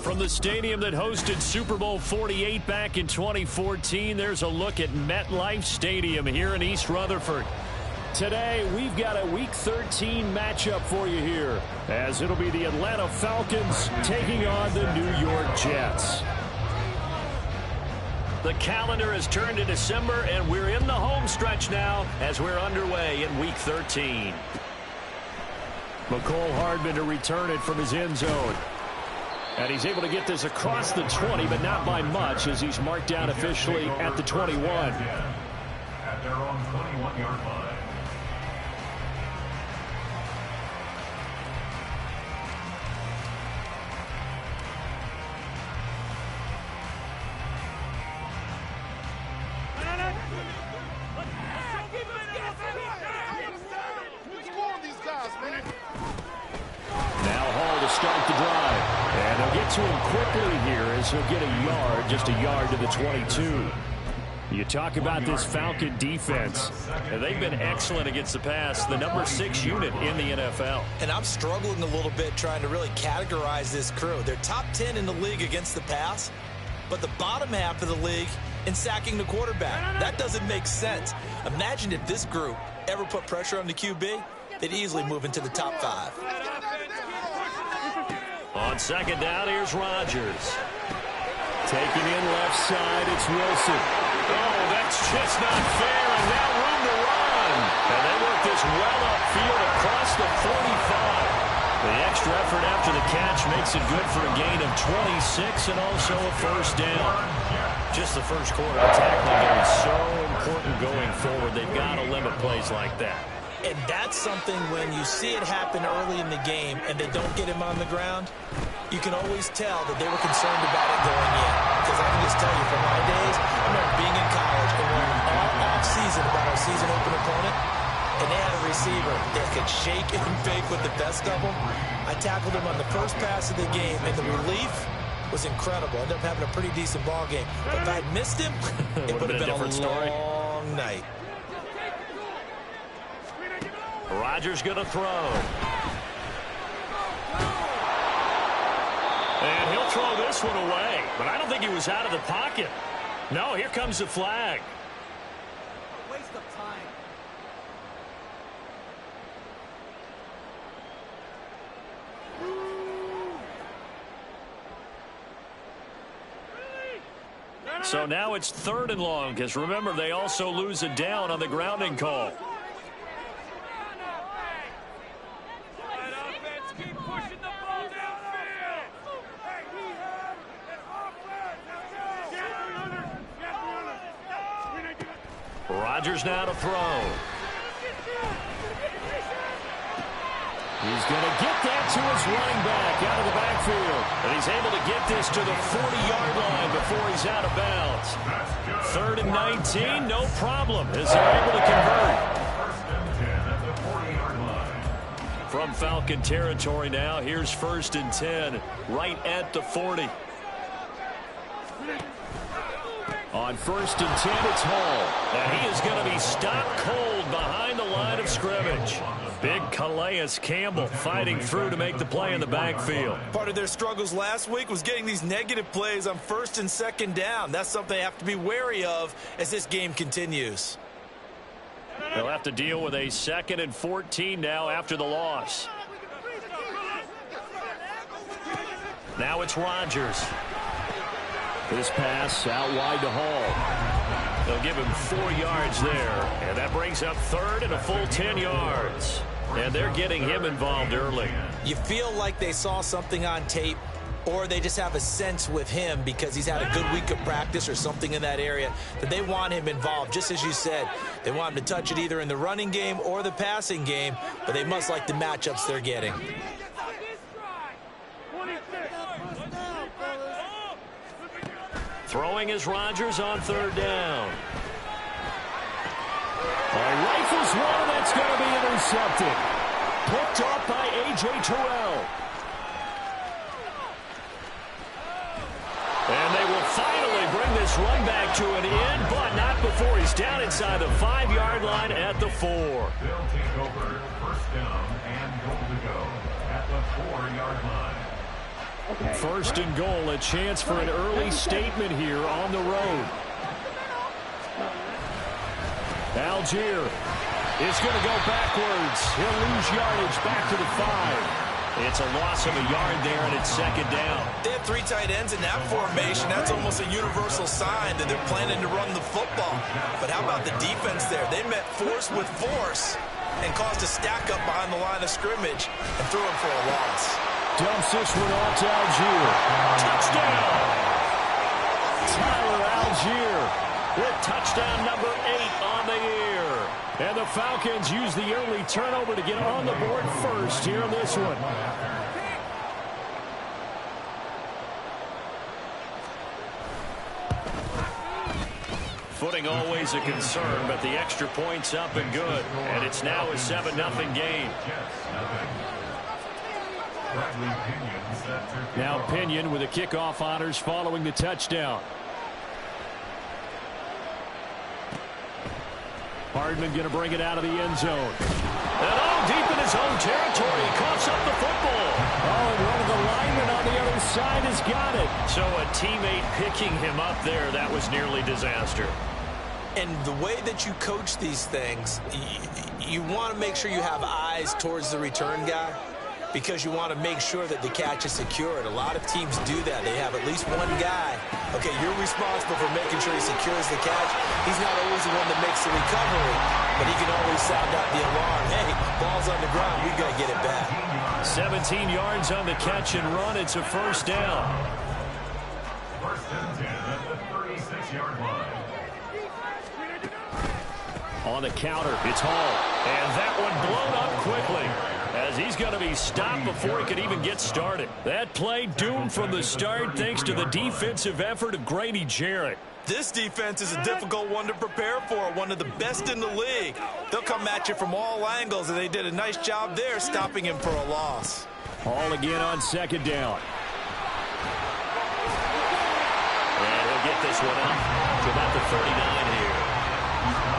From the stadium that hosted Super Bowl 48 back in 2014, there's a look at MetLife Stadium here in East Rutherford. Today, we've got a Week 13 matchup for you here, as it'll be the Atlanta Falcons taking on the New York Jets. The calendar has turned to December, and we're in the home stretch now as we're underway in Week 13. McCole Hardman to return it from his end zone. And he's able to get this across the 20, but not by much, as he's marked down officially at the 21. At their own 21-yard line. To him quickly here as he'll get a yard, just a yard to the 22. You talk about this Falcon defense. They've been excellent against the pass, the number 6 unit in the NFL. And I'm struggling a little bit trying to really categorize this crew. They're top 10 in the league against the pass, but the bottom half of the league in sacking the quarterback. That doesn't make sense. Imagine if this group ever put pressure on the QB, they'd easily move into the top 5. On second down, here's Rodgers. Taking in left side, it's Wilson. Oh, that's just not fair, and now room to run. And they work this well upfield across the 45. The extra effort after the catch makes it good for a gain of 26 and also a first down. Just the first quarter, tackling is so important going forward. They've got to limit plays like that. And that's something when you see it happen early in the game and they don't get him on the ground, you can always tell that they were concerned about it going in. Because I can just tell you from my days, I remember being in college and learning all off-season about our season open opponent, and they had a receiver that could shake and bake with the best of them. I tackled him on the first pass of the game, and the relief was incredible. I ended up having a pretty decent ball game. But if I had missed him, it would have been a long night. Rodgers going to throw. And he'll throw this one away. But I don't think he was out of the pocket. No, here comes the flag. Waste of time. So now it's 3rd and long, because remember, they also lose a down on the grounding call. Rodgers now to throw. He's going to get that to his running back out of the backfield. And he's able to get this to the 40-yard line before he's out of bounds. 3rd and 19, no problem, as they're able to convert. From Falcon territory now, here's 1st and 10, right at the 40. On 1st and 10, it's Hall. And he is going to be stopped cold behind the line of scrimmage. Big Calais Campbell fighting through to make the play in the backfield. Part of their struggles last week was getting these negative plays on 1st and 2nd down. That's something they have to be wary of as this game continues. They'll have to deal with a 2nd and 14 now after the loss. Now it's Rodgers. This pass out wide to Hall. They'll give him 4 yards there. And that brings up 3rd and a full 10 yards. And they're getting him involved early. You feel like they saw something on tape, or they just have a sense with him because he's had a good week of practice or something in that area that they want him involved. Just as you said, they want him to touch it either in the running game or the passing game, but they must like the matchups they're getting. Throwing is Rodgers on 3rd down. Rifles one, that's going to be intercepted. Picked off by A.J. Terrell. And they will finally bring this run back to an end, but not before he's down inside the 5-yard line at the 4. They'll take over 1st down and goal to go at the 4-yard line. First and goal, a chance for an early statement here on the road. Algier is going to go backwards. He'll lose yardage back to the 5. It's a loss of a yard there, and it's second down. They have 3 tight ends in that formation. That's almost a universal sign that they're planning to run the football. But how about the defense there? They met force with force and caused a stack up behind the line of scrimmage and threw him for a loss. Dumps this one off to Algier. Touchdown! Tyler Algier with touchdown number 8 on the year. And the Falcons use the early turnover to get on the board first here in this one. Footing always a concern, but the extra point's up and good. And it's now a 7-0 game. Now Pinion with the kickoff honors following the touchdown. Hardman going to bring it out of the end zone. And deep in his own territory. Coughs up the football. And one of the linemen on the other side has got it. So a teammate picking him up there, that was nearly disaster. And the way that you coach these things, you want to make sure you have eyes towards the return guy, because you want to make sure that the catch is secured. A lot of teams do that. They have at least one guy. Okay, you're responsible for making sure he secures the catch. He's not always the one that makes the recovery, but he can always sound out the alarm. Hey, ball's on the ground. We've got to get it back. 17 yards on the catch and run. It's a first down. First and 10 at the 36-yard line. On the counter, it's Hall. And that one blown up quickly, as he's going to be stopped before he could even get started. That play doomed from the start thanks to the defensive effort of Grady Jarrett. This defense is a difficult one to prepare for, one of the best in the league. They'll come at you from all angles, and they did a nice job there stopping him for a loss. Hall again on second down. And he'll get this one up to about the 39 here.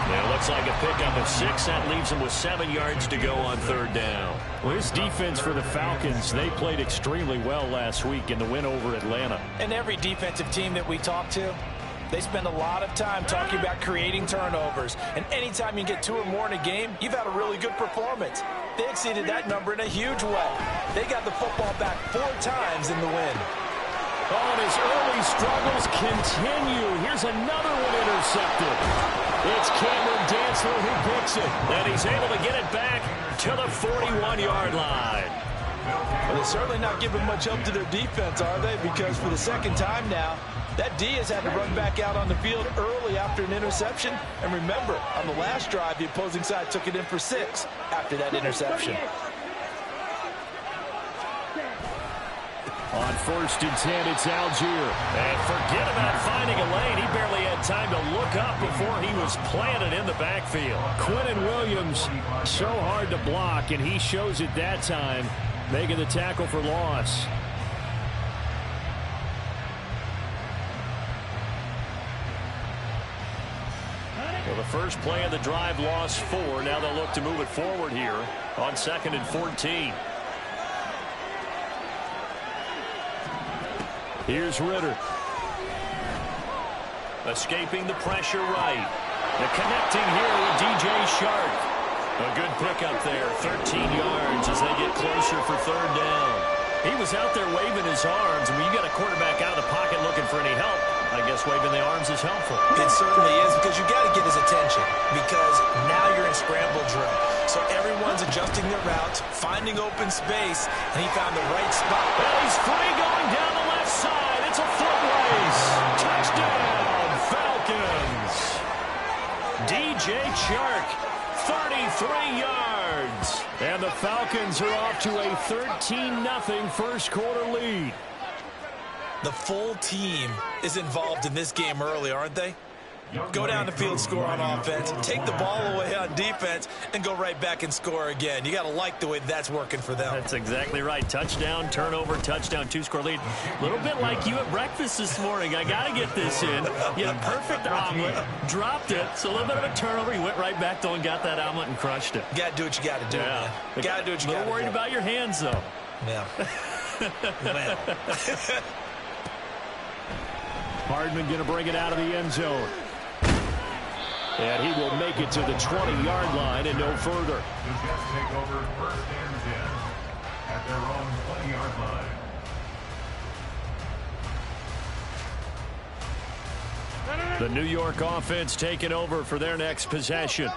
It looks like a pickup of 6. That leaves them with 7 yards to go on third down. Well, this defense for the Falcons, they played extremely well last week in the win over Atlanta. And every defensive team that we talk to, they spend a lot of time talking about creating turnovers. And anytime you get 2 or more in a game, you've had a really good performance. They exceeded that number in a huge way. They got the football back 4 times in the win. And his early struggles continue. Here's another one intercepted. It's Cameron Dantzler who picks it. And he's able to get it back to the 41-yard line. Well, they're certainly not giving much help to their defense, are they? Because for the second time now, that D has had to run back out on the field early after an interception. And remember, on the last drive, the opposing side took it in for 6 after that interception. On first and 10, it's Algier. And forget about finding a lane. He barely had time to look up before he was planted in the backfield. Quinnen Williams, so hard to block, and he shows it that time, making the tackle for loss. Well, the first play of the drive lost 4. Now they'll look to move it forward here on 2nd and 14. Here's Ritter. Escaping the pressure right. The connecting here with DJ Shark. A good pickup there. 13 yards as they get closer for third down. He was out there waving his arms. And when you got a quarterback out of the pocket looking for any help, I guess waving the arms is helpful. It certainly is, because you got to get his attention, because now you're in scramble drill. So everyone's adjusting their routes, finding open space, and he found the right spot. Well, he's free going down the left side. It's a foot race. Touchdown, Falcons. DJ Chark, 33 yards. And the Falcons are off to a 13-0 first quarter lead. The full team is involved in this game early, aren't they? Go down the field, score on offense, take the ball away on defense, and go right back and score again. You got to like the way that's working for them. That's exactly right. Touchdown, turnover, touchdown, 2-score lead. A little bit like you at breakfast this morning. I got to get this in. You had a perfect omelet, dropped it, so a little bit of a turnover. You went right back, though, and got that omelet and crushed it. You got to do what you got to do, man. Got to do what you got to do. A little worried about your hands, though. Yeah. Well. Hardman going to bring it out of the end zone. And he will make it to the 20-yard line and no further. The Jets take over 1st and 10 at their own 20-yard line. The New York offense taking over for their next possession.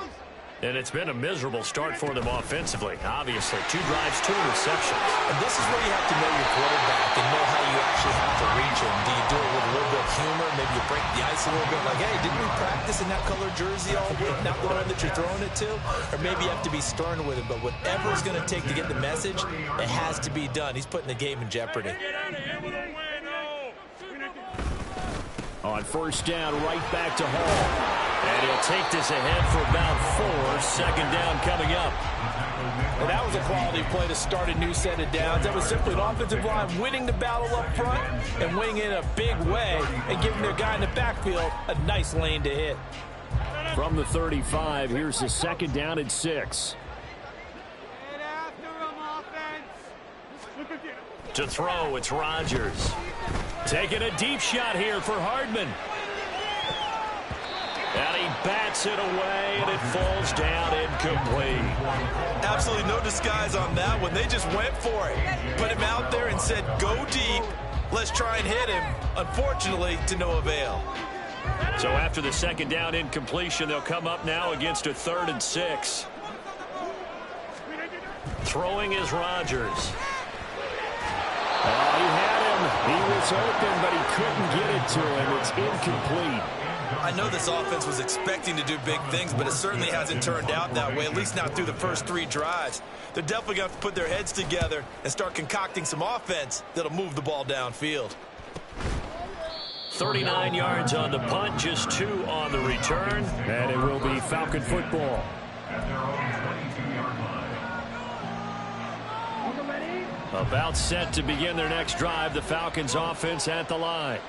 And it's been a miserable start for them offensively. Obviously, 2 drives, 2 interceptions. And this is where you have to know your quarterback and know how you actually have to reach him. Do you do it with a little bit of humor? Maybe you break the ice a little bit. Like, hey, didn't we practice in that color jersey all week, not the one that you're throwing it to? Or maybe you have to be stern with him. But whatever it's going to take to get the message, it has to be done. He's putting the game in jeopardy. On 1st down, right back to Hall. And he'll take this ahead for about 4. 2nd down coming up. Well, that was a quality play to start a new set of downs. That was simply an offensive line winning the battle up front and winning in a big way and giving their guy in the backfield a nice lane to hit. From the 35, here's the 2nd down and 6. To throw, it's Rodgers. Taking a deep shot here for Hardman. And he bats it away, and it falls down incomplete. Absolutely no disguise on that one. They just went for it. Put him out there and said, go deep. Let's try and hit him. Unfortunately, to no avail. So after the 2nd down incompletion, they'll come up now against a 3rd and 6. Throwing is Rodgers. He had him. He was open, but he couldn't get it to him. It's incomplete. I know this offense was expecting to do big things, but it certainly hasn't turned out that way, at least not through the first 3 drives. They're definitely going to have to put their heads together and start concocting some offense that'll move the ball downfield. 39 yards on the punt, just 2 on the return, and it will be Falcon football. At their own 22-yard line. About set to begin their next drive, the Falcons offense at the line.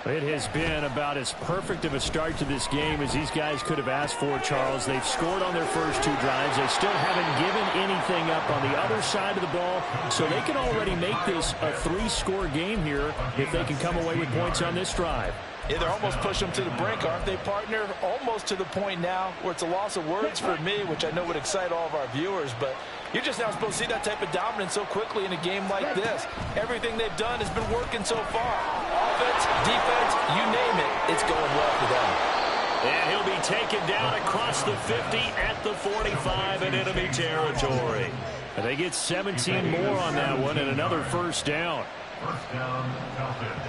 It has been about as perfect of a start to this game as these guys could have asked for, Charles. They've scored on their first 2 drives. They still haven't given anything up on the other side of the ball, so they can already make this a 3-score game here if they can come away with points on this drive. Yeah, they're almost pushing them to the brink, aren't they, partner? Almost to the point now where it's a loss of words for me, which I know would excite all of our viewers, but you're just now supposed to see that type of dominance so quickly in a game like this. Everything they've done has been working so far. Offense, defense, you name it, it's going well for them. And he'll be taken down across the 50 at the 45 in enemy territory. And they get 17 more on that one and another 1st down. 1st down, Falcons.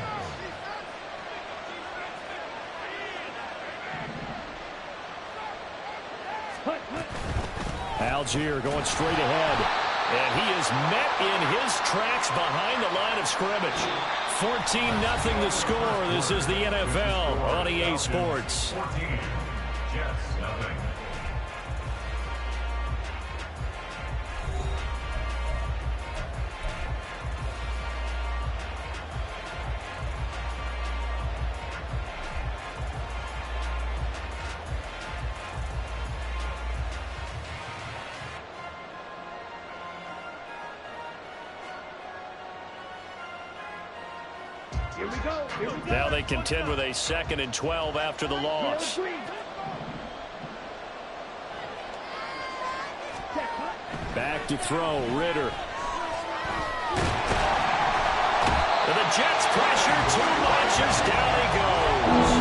Algier going straight ahead. And he is met in his tracks behind the line of scrimmage. 14-0 the score. This is the NFL on EA Sports. 14. Jets, nothing. Now they contend with a 2nd and 12 after the loss. Back to throw, Ritter. And the Jets pressure too much as down he goes.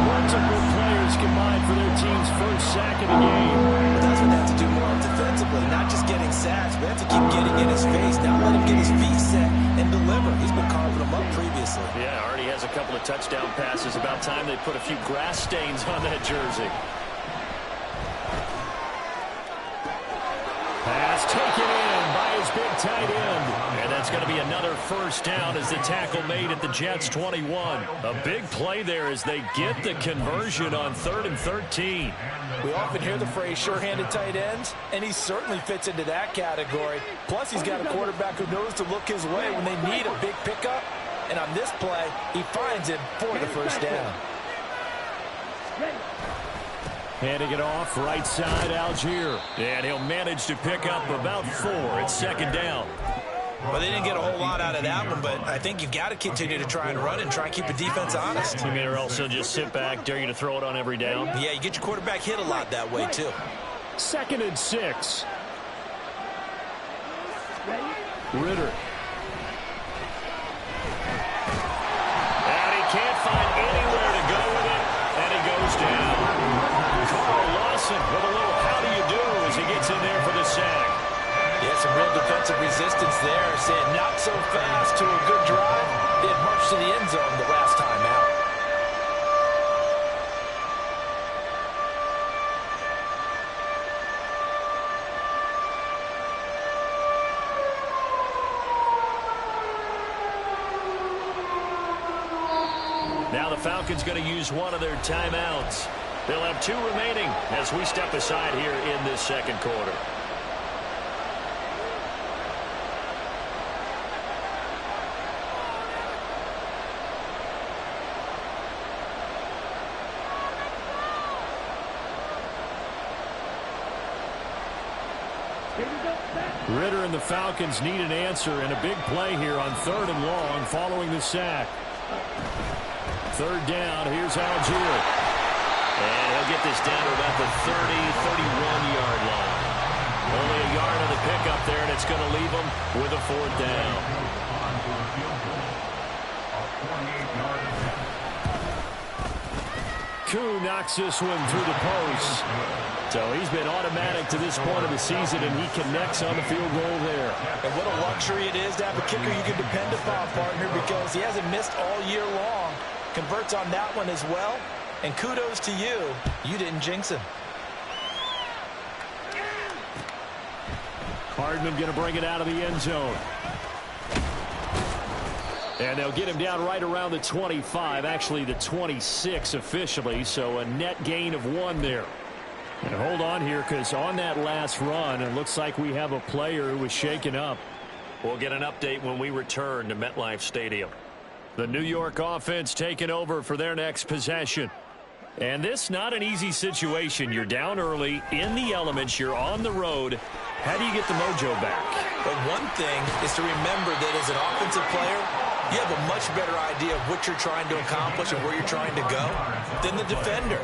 Multiple players combined for their team's first sack of the game. But that's what they have to do more defensively, not just getting sacks. We have to keep getting in his face. Now let him get his feet set and deliver. He's been carving them up previously. Yeah, already has a couple of touchdown passes. About time they put a few grass stains on that jersey. Pass taken in by his big tight end. And that's going to be another 1st down as the tackle made at the Jets' 21. A big play there as they get the conversion on 3rd and 13. We often hear the phrase sure-handed tight ends, and he certainly fits into that category. Plus, he's got a quarterback who knows to look his way when they need a big pickup. And on this play, he finds him for the 1st down. Handing it off, right side, Algier. And he'll manage to pick up about 4 at 2nd down. Well, they didn't get a whole lot out of that one, but I think you've got to continue to try and run and try and keep the defense honest. You may also just sit back, dare you to throw it on every down. Yeah, you get your quarterback hit a lot that way, too. 2nd and 6. Ritter. And he can't find anywhere to go with it, and he goes down. Carl Lawson with a little how do you do as he gets in there for the sack. Yeah, some real defensive resistance there, saying not so fast to a good drive. They had marched to the end zone the last time out. Now the Falcons going to use one of their timeouts. They'll have 2 remaining as we step aside here in this 2nd quarter. Ritter and the Falcons need an answer, and a big play here on 3rd and long following the sack. 3rd down, here's Algier. And he'll get this down to about the 31-yard line. Only a yard on the pickup there, and it's going to leave him with a 4th down. Koo knocks this one through the post. So he's been automatic to this point of the season, and he connects on the field goal there. And what a luxury it is to have a kicker you can depend upon, partner, because he hasn't missed all year long. Converts on that one as well. And kudos to you. You didn't jinx him. Hardman going to bring it out of the end zone. And they'll get him down right around the 25, actually the 26 officially, so a net gain of 1 there. And hold on here, because on that last run, it looks like we have a player who was shaken up. We'll get an update when we return to MetLife Stadium. The New York offense taking over for their next possession. And this not an easy situation. You're down early, in the elements, you're on the road. How do you get the mojo back? But one thing is to remember that as an offensive player, you have a much better idea of what you're trying to accomplish and where you're trying to go than the defender.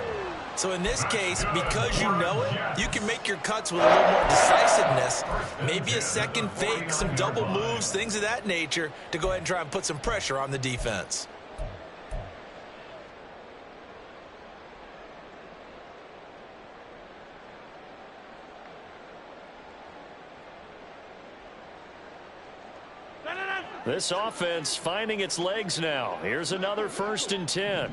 So in this case, because you know it, you can make your cuts with a little more decisiveness, maybe a second fake, some double moves, things of that nature, to go ahead and try and put some pressure on the defense. This offense finding its legs now. Here's another 1st and 10.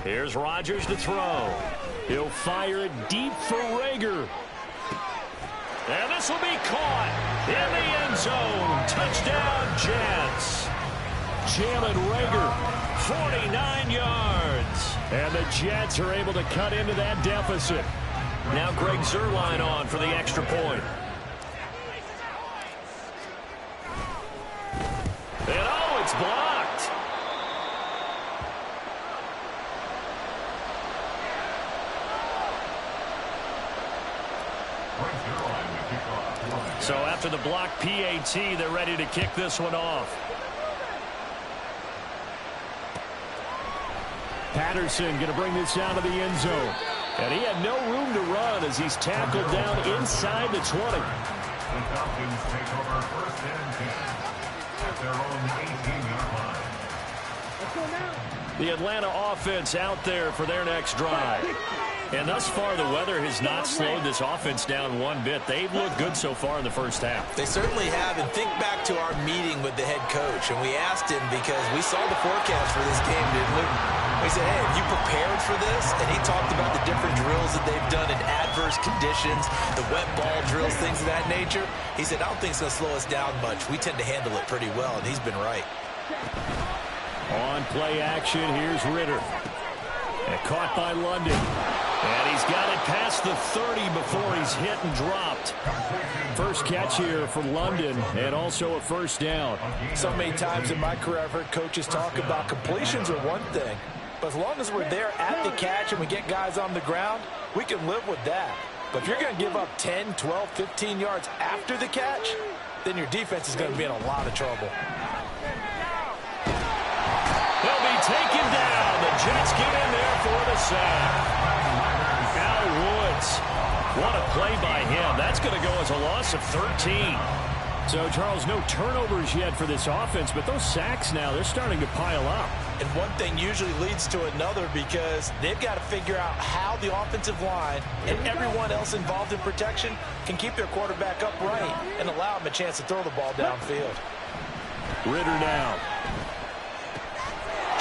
Here's Rodgers to throw. He'll fire it deep for Rager. And this will be caught in the end zone. Touchdown, Jets. Jalen Rager, 49 yards. And the Jets are able to cut into that deficit. Now Greg Zuerlein on for the extra point. And oh, it's blocked. So after the block PAT, they're ready to kick this one off. Patterson going to bring this out of the end zone. And he had no room to run as he's tackled down inside the 20. The Falcons take over 1st and 10 at their own 18-yard line. The Atlanta offense out there for their next drive. And thus far, the weather has not slowed this offense down one bit. They've looked good so far in the first half. They certainly have. And think back to our meeting with the head coach. And we asked him because we saw the forecast for this game, didn't we? We said, hey, have you prepared for this? And he talked about the different drills that they've done in adverse conditions, the wet ball drills, things of that nature. He said, I don't think it's going to slow us down much. We tend to handle it pretty well, and he's been right. On play action, here's Ritter. And caught by London. And he's got it past the 30 before he's hit and dropped. First catch here for London, and also a 1st down. So many times in my career, I've heard coaches talk about completions are one thing, But as long as we're there at the catch and we get guys on the ground, we can live with that. But if you're going to give up 10, 12, 15 yards after the catch, then your defense is going to be in a lot of trouble. He'll be taken down. The Jets get in there for the sack. Now Woods. What a play by him. That's going to go as a loss of 13. So, Charles, no turnovers yet for this offense, but those sacks now, they're starting to pile up. And one thing usually leads to another because they've got to figure out how the offensive line and everyone else involved in protection can keep their quarterback upright and allow him a chance to throw the ball downfield. Ritter now.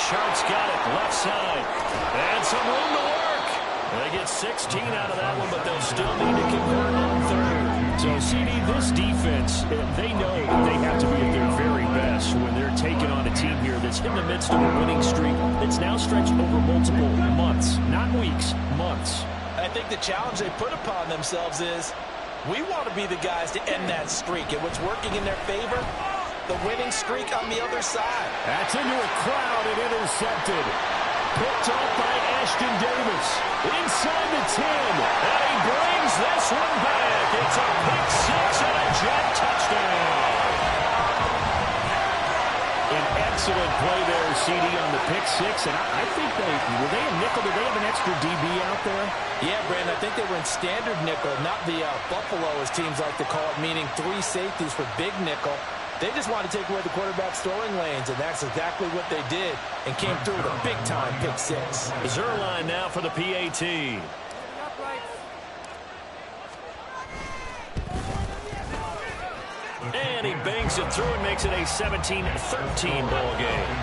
Sharp's got it, left side. And some room to work. They get 16 out of that one, but they'll still need to convert on third. So, CD, this defense, they know that they have to be at their very best when they're taking on a team here that's in the midst of a winning streak that's now stretched over multiple months, not weeks, months. I think the challenge they put upon themselves is we want to be the guys to end that streak. And what's working in their favor? The winning streak on the other side. That's into a crowd and intercepted. Picked off by Ashton Davis. Inside the 10. And he brings this one back. It's a pick six and a Jet touchdown. An excellent play there, CD, on the pick six. And I think were they a nickel? Did they have an extra DB out there? Yeah, Brandon, I think they were in standard nickel, not the Buffalo, as teams like to call it, meaning 3 safeties for big nickel. They just wanted to take away the quarterback's throwing lanes, and that's exactly what they did and came through with a big-time pick six. Zerline now for the PAT. And he bangs it through and makes it a 17-13 ball game.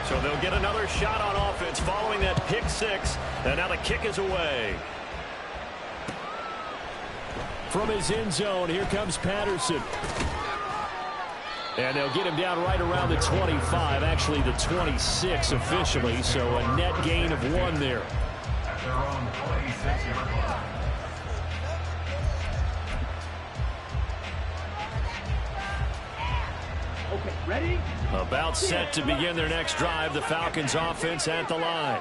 So they'll get another shot on offense following that pick six, and now the kick is away. From his end zone, here comes Patterson. And they'll get him down right around the 25, actually the 26 officially, so a net gain of 1 there. At their own 26-yard line. Okay, ready? About set to begin their next drive, the Falcons offense at the line.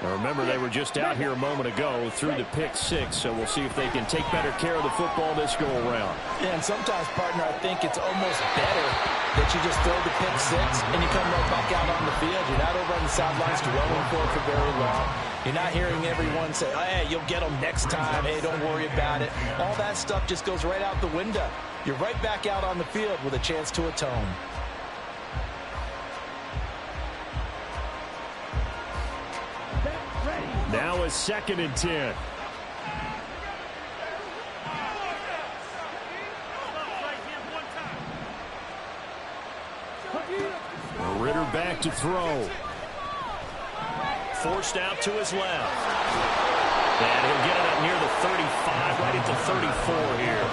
Now remember, they were just out here a moment ago through the pick six, so we'll see if they can take better care of the football this go-around. Yeah, and sometimes, partner, I think it's almost better that you just throw the pick six and you come right back out on the field. You're not over on the sidelines dwelling for it for very long. You're not hearing everyone say, oh, hey, you'll get them next time. Hey, don't worry about it. All that stuff just goes right out the window. You're right back out on the field with a chance to atone. Now a 2nd and 10. Ritter back to throw. Forced out to his left. And he'll get it up near the 35, right at the 34 here.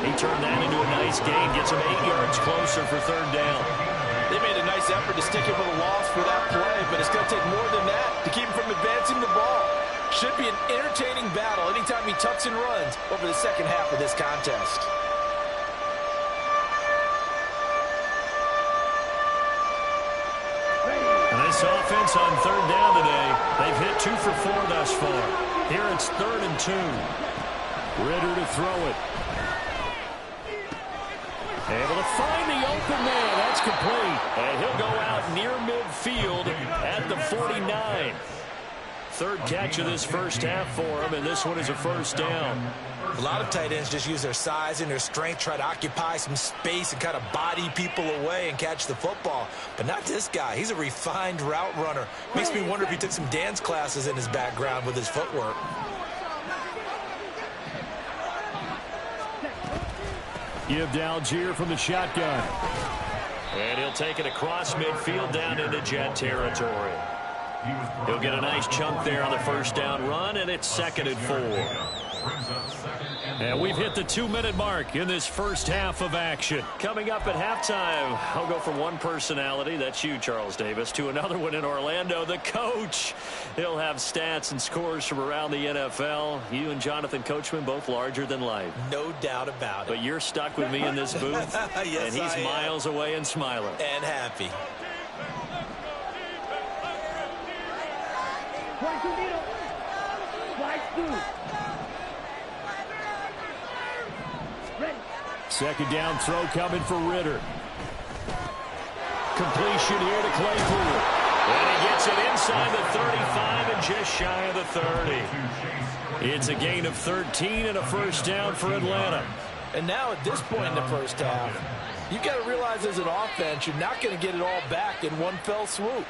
He turned that into a nice gain, gets him 8 yards closer for 3rd down. They made a nice effort to stick him with a loss for that play, but it's going to take more than that to keep him from advancing the ball. Should be an entertaining battle anytime he tucks and runs over the second half of this contest. And this offense on 3rd down today, they've hit 2 for 4 thus far. Here it's 3rd and 2. Ritter to throw it. Able to find the open man. That's complete. And he'll go out near midfield at the 49. 3rd catch of this first half for him, and this one is a 1st down. A lot of tight ends just use their size and their strength, try to occupy some space and kind of body people away and catch the football. But not this guy. He's a refined route runner. Makes me wonder if he took some dance classes in his background with his footwork. Give to Algier from the shotgun. And he'll take it across midfield down into Jet territory. He'll get a nice chunk there on the 1st down run, and it's 2nd and 4. And we've hit the 2-minute mark in this first half of action. Coming up at halftime, I'll go from one personality, that's you, Charles Davis, to another one in Orlando, the coach. He'll have stats and scores from around the NFL. You and Jonathan Coachman, both larger than life. No doubt about it. But you're stuck with me in this booth, Yes, and he's I am. miles away and smiling. And happy. Second down throw coming for Ritter. Completion here to Claypool. And he gets it inside the 35 and just shy of the 30. It's a gain of 13 and a first down for Atlanta. And now at this point in the first half, you got to realize as an offense, you're not going to get it all back in one fell swoop.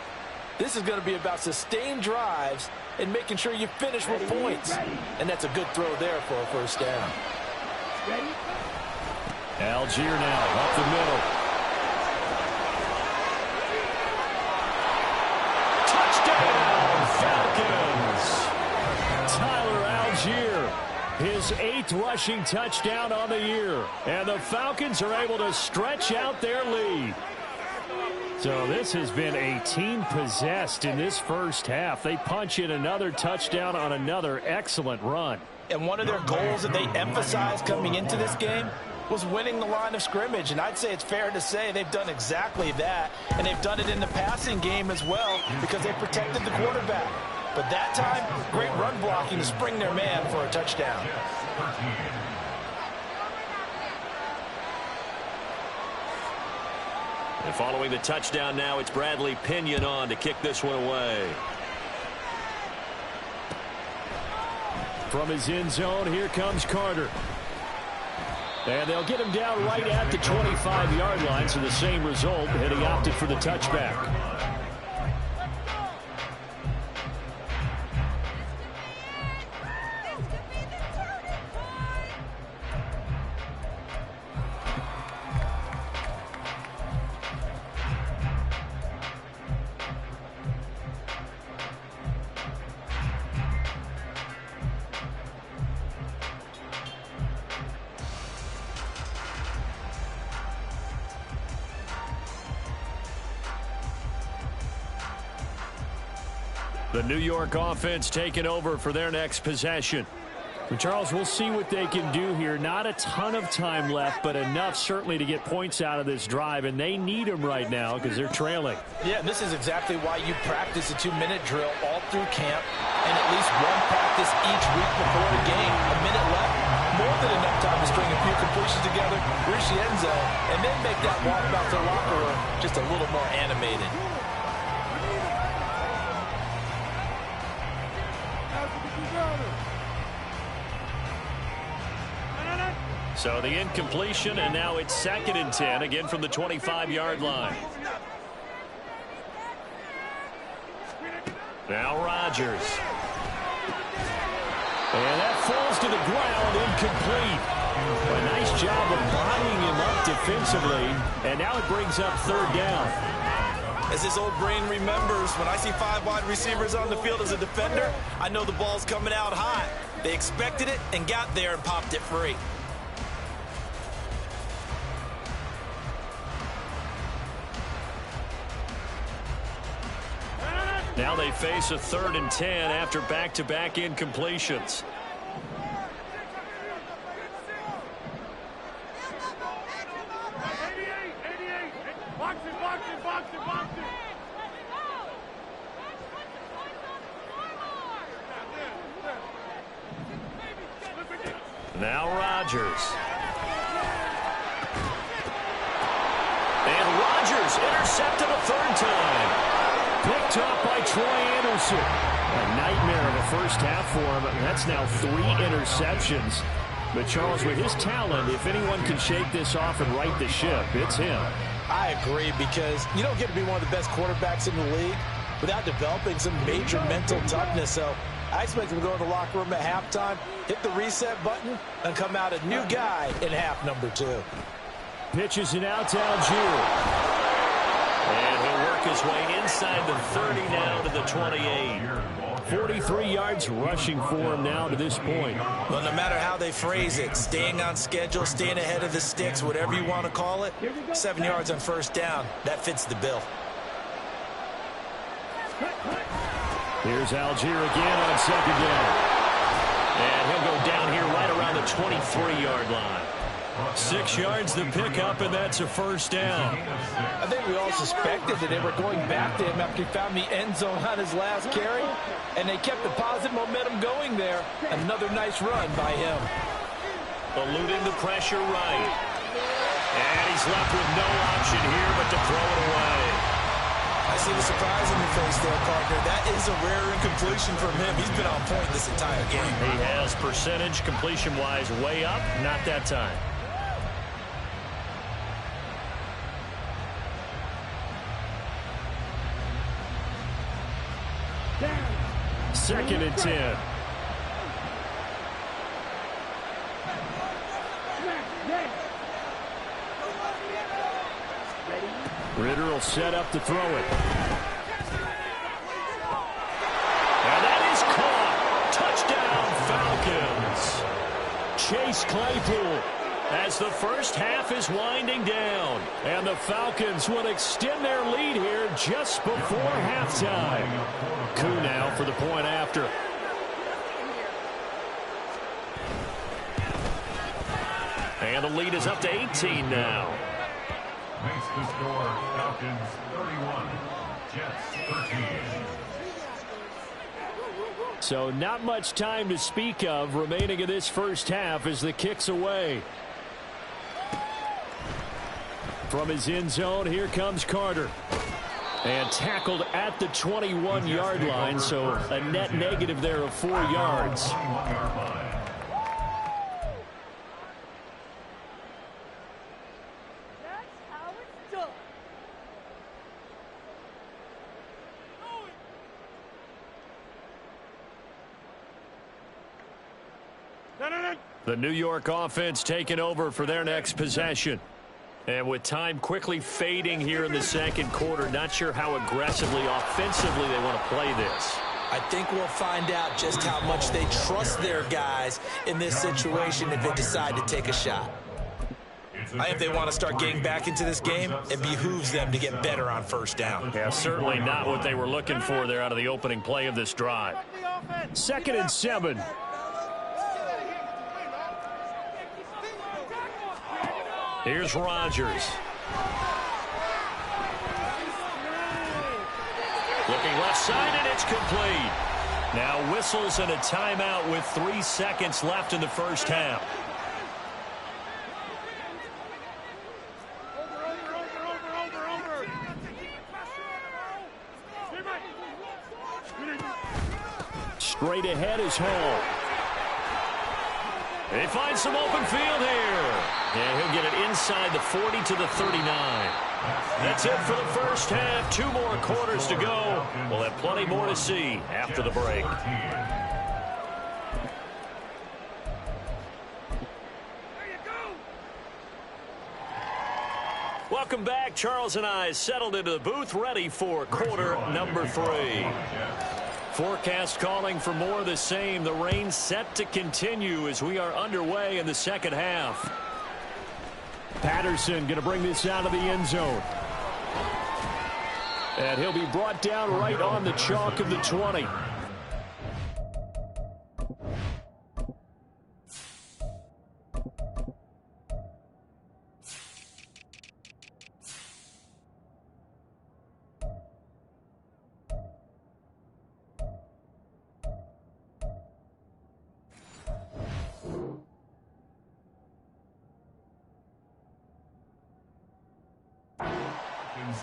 This is going to be about sustained drives and making sure you finish with points. And that's a good throw there for a first down. Algier now up the middle. Touchdown, Falcons! Tyler Algier, his 8th rushing touchdown on the year. And the Falcons are able to stretch out their lead. So this has been a team possessed in this first half. They punch in another touchdown on another excellent run. And one of their goals that they emphasized coming into this game was winning the line of scrimmage. And I'd say it's fair to say they've done exactly that. And they've done it in the passing game as well because they protected the quarterback. But that time, great run blocking to spring their man for a touchdown. And following the touchdown now, it's Bradley Pinion on to kick this one away. From his end zone, here comes Carter. And they'll get him down right at the 25-yard line, so the same result, and he opted for the touchback. The New York offense taking over for their next possession. And Charles, we'll see what they can do here. Not a ton of time left, but enough certainly to get points out of this drive, and they need them right now because they're trailing. Yeah, this is exactly why you practice a 2-minute drill all through camp and at least one practice each week before the game. A minute left, more than enough time to string a few completions together, reach the end zone, and then make that walk back to the locker room just a little more animated. So the incompletion, and now it's 2nd and 10, again from the 25-yard line. Now Rodgers. And that falls to the ground, incomplete. A nice job of bodying him up defensively, and now it brings up 3rd down. As this old brain remembers, when I see 5 wide receivers on the field as a defender, I know the ball's coming out hot. They expected it and got there and popped it free. Now they face a 3rd and 10 after back-to-back incompletions. Now Rodgers. And Rodgers intercepted a 3rd time. Picked up by Troy Anderson. A nightmare of a first half for him. That's now 3 interceptions. But Charles, with his talent, if anyone can shake this off and right the ship, it's him. I agree, because you don't get to be one of the best quarterbacks in the league without developing some major mental toughness. So I expect him to go to the locker room at halftime, hit the reset button, and come out a new guy in half number 2. Pitches it out to Algier. And he'll work his way inside the 30 now to the 28. 43 yards rushing for him now to this point. Well, no matter how they phrase it, staying on schedule, staying ahead of the sticks, whatever you want to call it, 7 yards on first down, that fits the bill. Here's Algier again on 2nd down. And he'll go down here right around the 23-yard line. 6 yards the pickup, and that's a first down. I think we all suspected that they were going back to him after he found the end zone on his last carry, and they kept the positive momentum going there. Another nice run by him. Eluding the pressure right. And he's left with no option here but to throw it away. I see the surprise in your face there, partner. That is a rare incompletion from him. He's been on point this entire game. He has percentage completion-wise way up, not that time. Second and 10. Ritter will set up to throw it. And that is caught. Touchdown, Falcons. Chase Claypool as the first half is winding down. And the Falcons will extend their lead here just before halftime. Koo now for the point after. And the lead is up to 18 now. Makes the score Falcons 31, Jets 13. So not much time to speak of remaining in this first half as the kick's away. From his end zone, here comes Carter. And tackled at the 21-yard line, so a net negative there of 4 yards. The New York offense taking over for their next possession. And with time quickly fading here in the second quarter, not sure how aggressively, offensively they want to play this. I think we'll find out just how much they trust their guys in this situation if they decide to take a shot. If they want to start getting back into this game, it behooves them to get better on first down. Yeah, certainly not what they were looking for there out of the opening play of this drive. 2nd and 7. Here's Rodgers. Looking left side, and it's complete. Now whistles and a timeout with 3 seconds left in the first half. Straight ahead is Hall. They find some open field here. And he'll get it inside the 40 to the 39. That's it for the first half. 2 more quarters to go. We'll have plenty more to see after the break. Welcome back. Charles and I settled into the booth, ready for quarter number 3. Forecast calling for more of the same. The rain set to continue as we are underway in the second half. Patterson going to bring this out of the end zone. And he'll be brought down right on the chalk of the 20.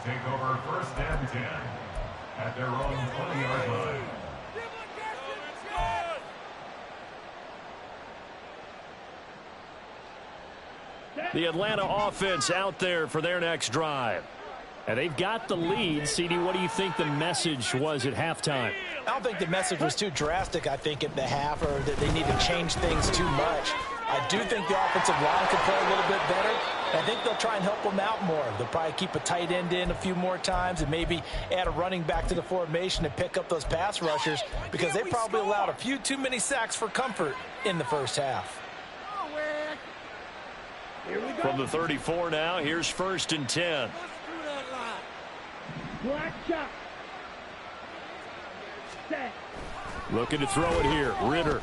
Take over 1st and 10 at their own 20-yard line. The Atlanta offense out there for their next drive. And they've got the lead. CD, what do you think the message was at halftime? I don't think the message was too drastic, I think, at the half, or that they need to change things too much. I do think the offensive line could play a little bit better. I think they'll try and help them out more. They'll probably keep a tight end in a few more times and maybe add a running back to the formation and pick up those pass rushers because they probably allowed a few too many sacks for comfort in the first half. From the 34 now, here's 1st and 10. Looking to throw it here. Ritter.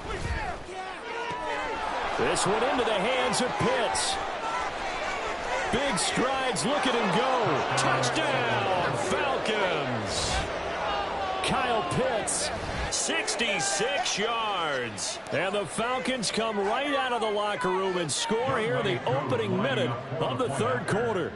This one into the hands of Pitts. big strides. Look at him go. Touchdown, Falcons. Kyle Pitts, 66 yards. And the Falcons come right out of the locker room and score here in the opening minute of the third quarter.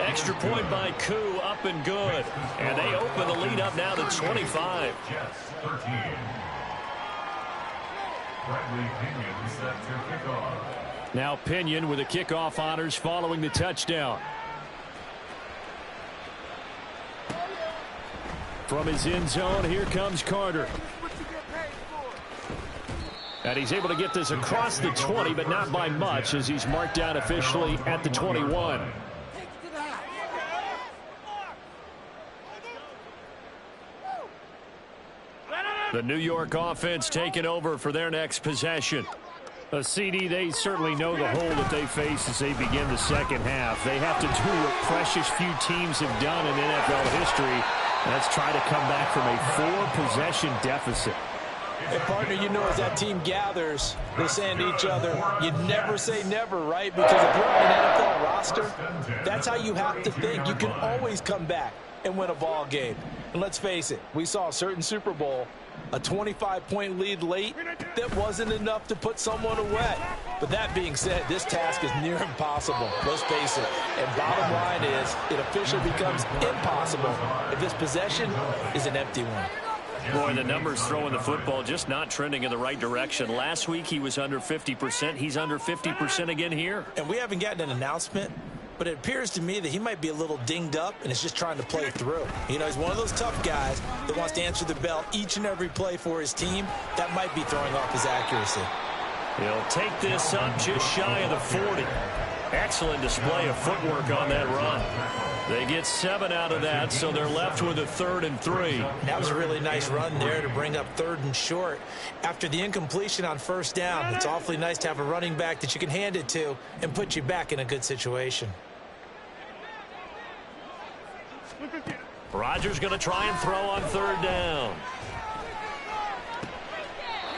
Extra point by Koo, up and good. And they open the lead up now to 25. Jets 13. Bradley Pinion set to kick off. Now Pinion with the kickoff honors following the touchdown. From his end zone, here comes Carter. And he's able to get this across the 20, but not by much, as he's marked down officially at the 21. The New York offense taking over for their next possession. A CD, they certainly know the hole that they face as they begin the second half. They have to do what precious few teams have done in NFL history, and that's try to come back from a 4-possession deficit. And partner, you know, as that team gathers, they're saying to each other, you never say never, right? Because if you're on an NFL roster, that's how you have to think. You can always come back and win a ball game. And let's face it, we saw a certain Super Bowl, a 25-point lead late that wasn't enough to put someone away. But that being said, this task is near impossible. Let's face it. And bottom line is, it officially becomes impossible if this possession is an empty one. Boy, the numbers throwing the football just not trending in the right direction. Last week he was under 50%. He's under 50% again here. And we haven't gotten an announcement, but it appears to me that he might be a little dinged up and is just trying to play through. You know, he's one of those tough guys that wants to answer the bell each and every play for his team. That might be throwing off his accuracy. He'll take this up just shy of the 40. Excellent display of footwork on that run. They get 7 out of that, so they're left with a 3rd and 3. That was a really nice run there to bring up 3rd and short. After the incompletion on 1st down, it's awfully nice to have a running back that you can hand it to and put you back in a good situation. Rodgers going to try and throw on 3rd down.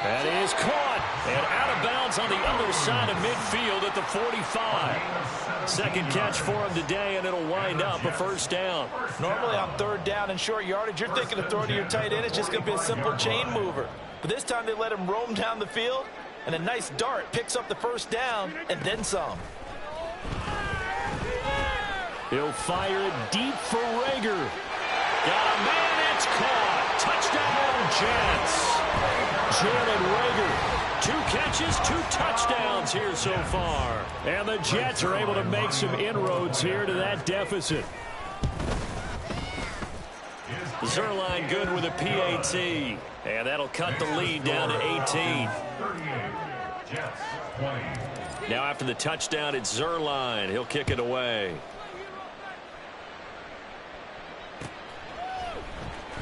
That is caught and out of bounds on the other side of midfield at the 45. Second catch for him today, and it'll wind up a 1st down. Normally on 3rd down and short yardage, you're thinking of throwing to your tight end. It's just going to be a simple chain mover. But this time they let him roam down the field, and a nice dart picks up the 1st down and then some. He'll fire it deep for Rager. Got a man, it's caught. Touchdown, Jets. Jalen Rager, 2 catches, 2 touchdowns here so far. And the Jets are able to make some inroads here to that deficit. Zerline good with a PAT. And that'll cut the lead down to 18. Now after the touchdown, it's Zerline. He'll kick it away.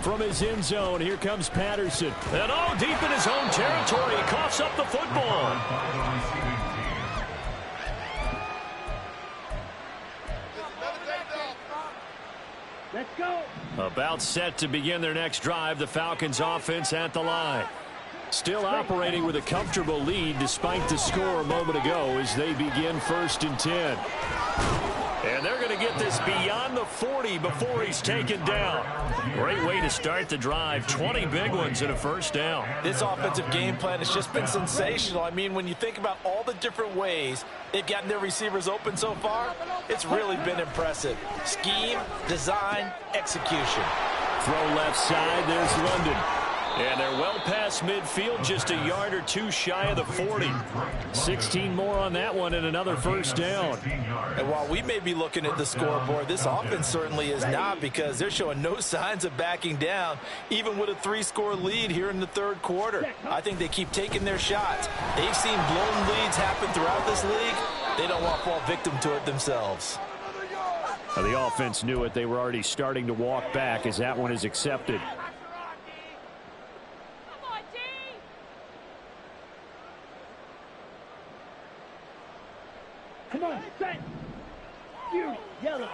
From his end zone, here comes Patterson. And deep in his own territory, he coughs up the football. Let's go. About set to begin their next drive, the Falcons offense at the line. Still operating with a comfortable lead despite the score a moment ago as they begin 1st and 10. And they're going to get this beyond the 40 before he's taken down. Great way to start the drive. 20 big ones and a 1st down. This offensive game plan has just been sensational. I mean, when you think about all the different ways they've gotten their receivers open so far, it's really been impressive. Scheme, design, execution. Throw left side. There's London. And they're well past midfield, just a yard or 2 shy of the 40. 16 more on that one and another 1st down. And while we may be looking at the scoreboard, this offense certainly is not, because they're showing no signs of backing down, even with a 3-score lead here in the 3rd quarter. I think they keep taking their shots. They've seen blown leads happen throughout this league. They don't want to fall victim to it themselves. The offense knew it. They were already starting to walk back as that one is accepted. Come on, set. You, yellow.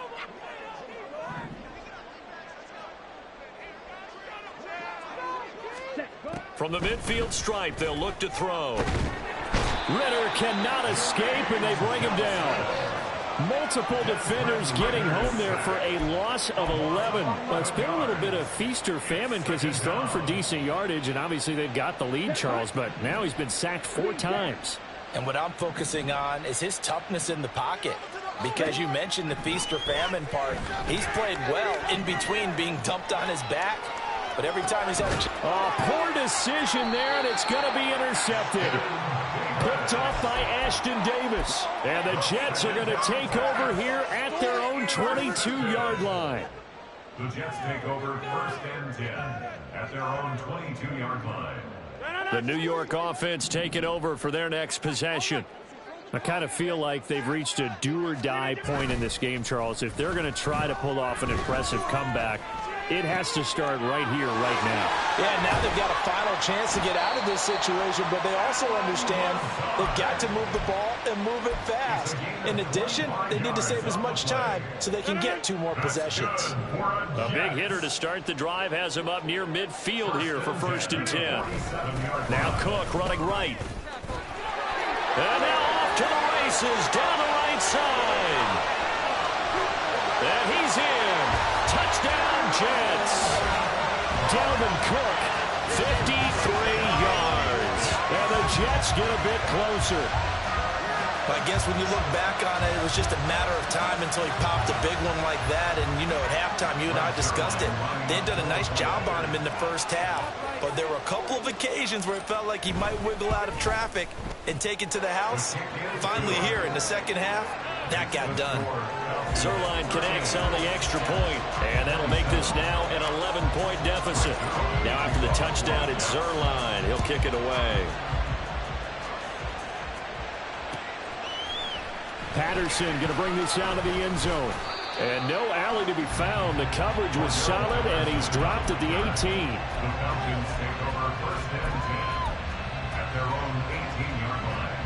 From the midfield stripe, they'll look to throw. Ritter cannot escape, and they bring him down. Multiple defenders getting home there for a loss of 11. Well, it's been a little bit of feast or famine because he's thrown for decent yardage, and obviously they've got the lead, Charles, but now he's been sacked 4 times. And what I'm focusing on is his toughness in the pocket. Because you mentioned the feast or famine part, he's played well in between being dumped on his back. But every time he's had a poor decision there, and it's going to be intercepted. Picked off by Ashton Davis. And the Jets are going to take over here at their own 22-yard line. The Jets take over 1st and 10 at their own 22-yard line. The New York offense taking over for their next possession. I kind of feel like they've reached a do-or-die point in this game, Charles. If they're going to try to pull off an impressive comeback, it has to start right here, right now. Yeah, now they've got a final chance to get out of this situation, but they also understand they've got to move the ball and move it fast. In addition, they need to save as much time so they can get 2 more possessions. A big hitter to start the drive has him up near midfield here for 1st and 10. Now Cook running right. And now off to the races down the right side. And he's in. Touchdown, Jets. Dalvin Cook, 53 yards. And the Jets get a bit closer. I guess when you look back on it, it was just a matter of time until he popped a big one like that. And, you know, at halftime, you and I discussed it. They had done a nice job on him in the first half. But there were a couple of occasions where it felt like he might wiggle out of traffic and take it to the house. Finally here in the second half, that got done. Zuerlein connects on the extra point, and that'll make this now an 11-point deficit. Now after the touchdown, it's Zuerlein. He'll kick it away. Patterson going to bring this out of the end zone. And no alley to be found. The coverage was solid, and he's dropped at the 18. The Falcons take over 1st and 10 at their own 18-yard line.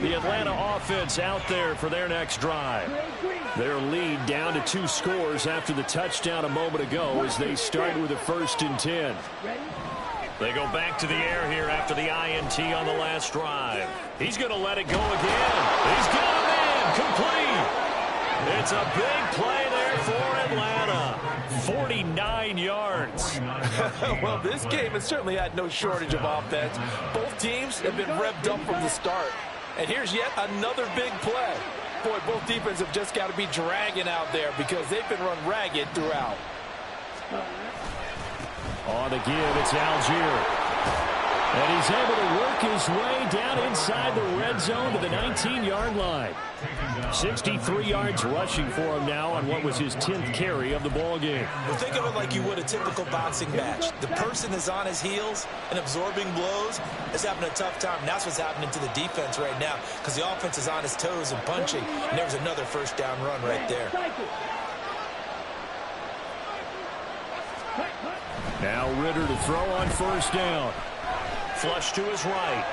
The Atlanta offense out there for their next drive. Their lead down to 2 scores after the touchdown a moment ago as they start with a 1st and 10. They go back to the air here after the INT on the last drive. He's going to let it go again. He's got a man complete. It's a big play there for Atlanta. 49 yards. Well, this game has certainly had no shortage of offense. Both teams have been revved up from the start. And here's yet another big play. Boy, both defenses have just got to be dragging out there because they've been run ragged throughout. On the give, it's Algier. And he's able to work his way down inside the red zone to the 19-yard line. 63 yards rushing for him now on what was his 10th carry of the ball game. Well, think of it like you would a typical boxing match. The person is on his heels and absorbing blows is having a tough time. And that's what's happening to the defense right now because the offense is on his toes and punching. And there's another 1st down run right there. Now Ritter to throw on 1st down. Flush to his right.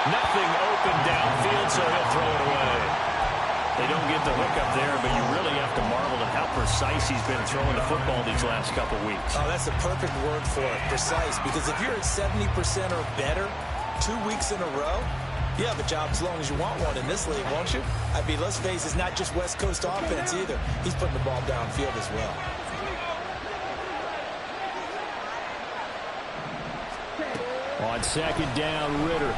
Nothing open downfield, so he'll throw it away. They don't get the hook up there, but you really have to marvel at how precise he's been throwing the football these last couple weeks. Oh, that's the perfect word for it, precise, because if you're at 70% or better 2 weeks in a row, you have a job as long as you want one in this league, won't you? I mean, let's face it, it's not just West Coast offense either. He's putting the ball downfield as well. On 2nd down, Ritter.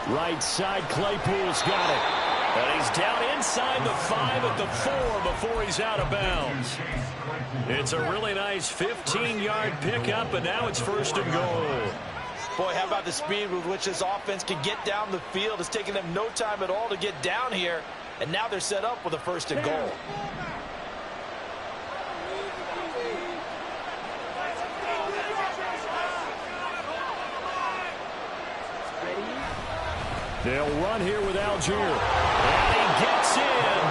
Right side, Claypool's got it. And he's down inside the 5 at the 4 before he's out of bounds. It's a really nice 15-yard pickup, and now it's 1st and goal. Boy, how about the speed with which this offense can get down the field? It's taking them no time at all to get down here, and now they're set up with a 1st and goal. They'll run here with Algier. And he gets in.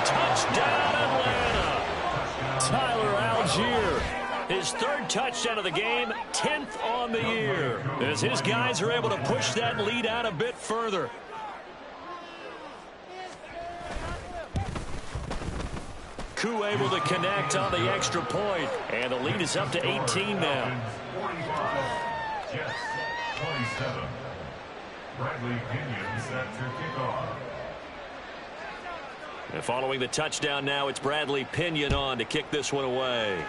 Touchdown, Atlanta. Tyler Algier. His 3rd touchdown of the game, 10th on the year. As his guys are able to push that lead out a bit further. Koo able to connect on the extra point, and the lead is up to 18 now. 45, Jets 27. Bradley Pinion set to kick off. And following the touchdown now, it's Bradley Pinion on to kick this one away.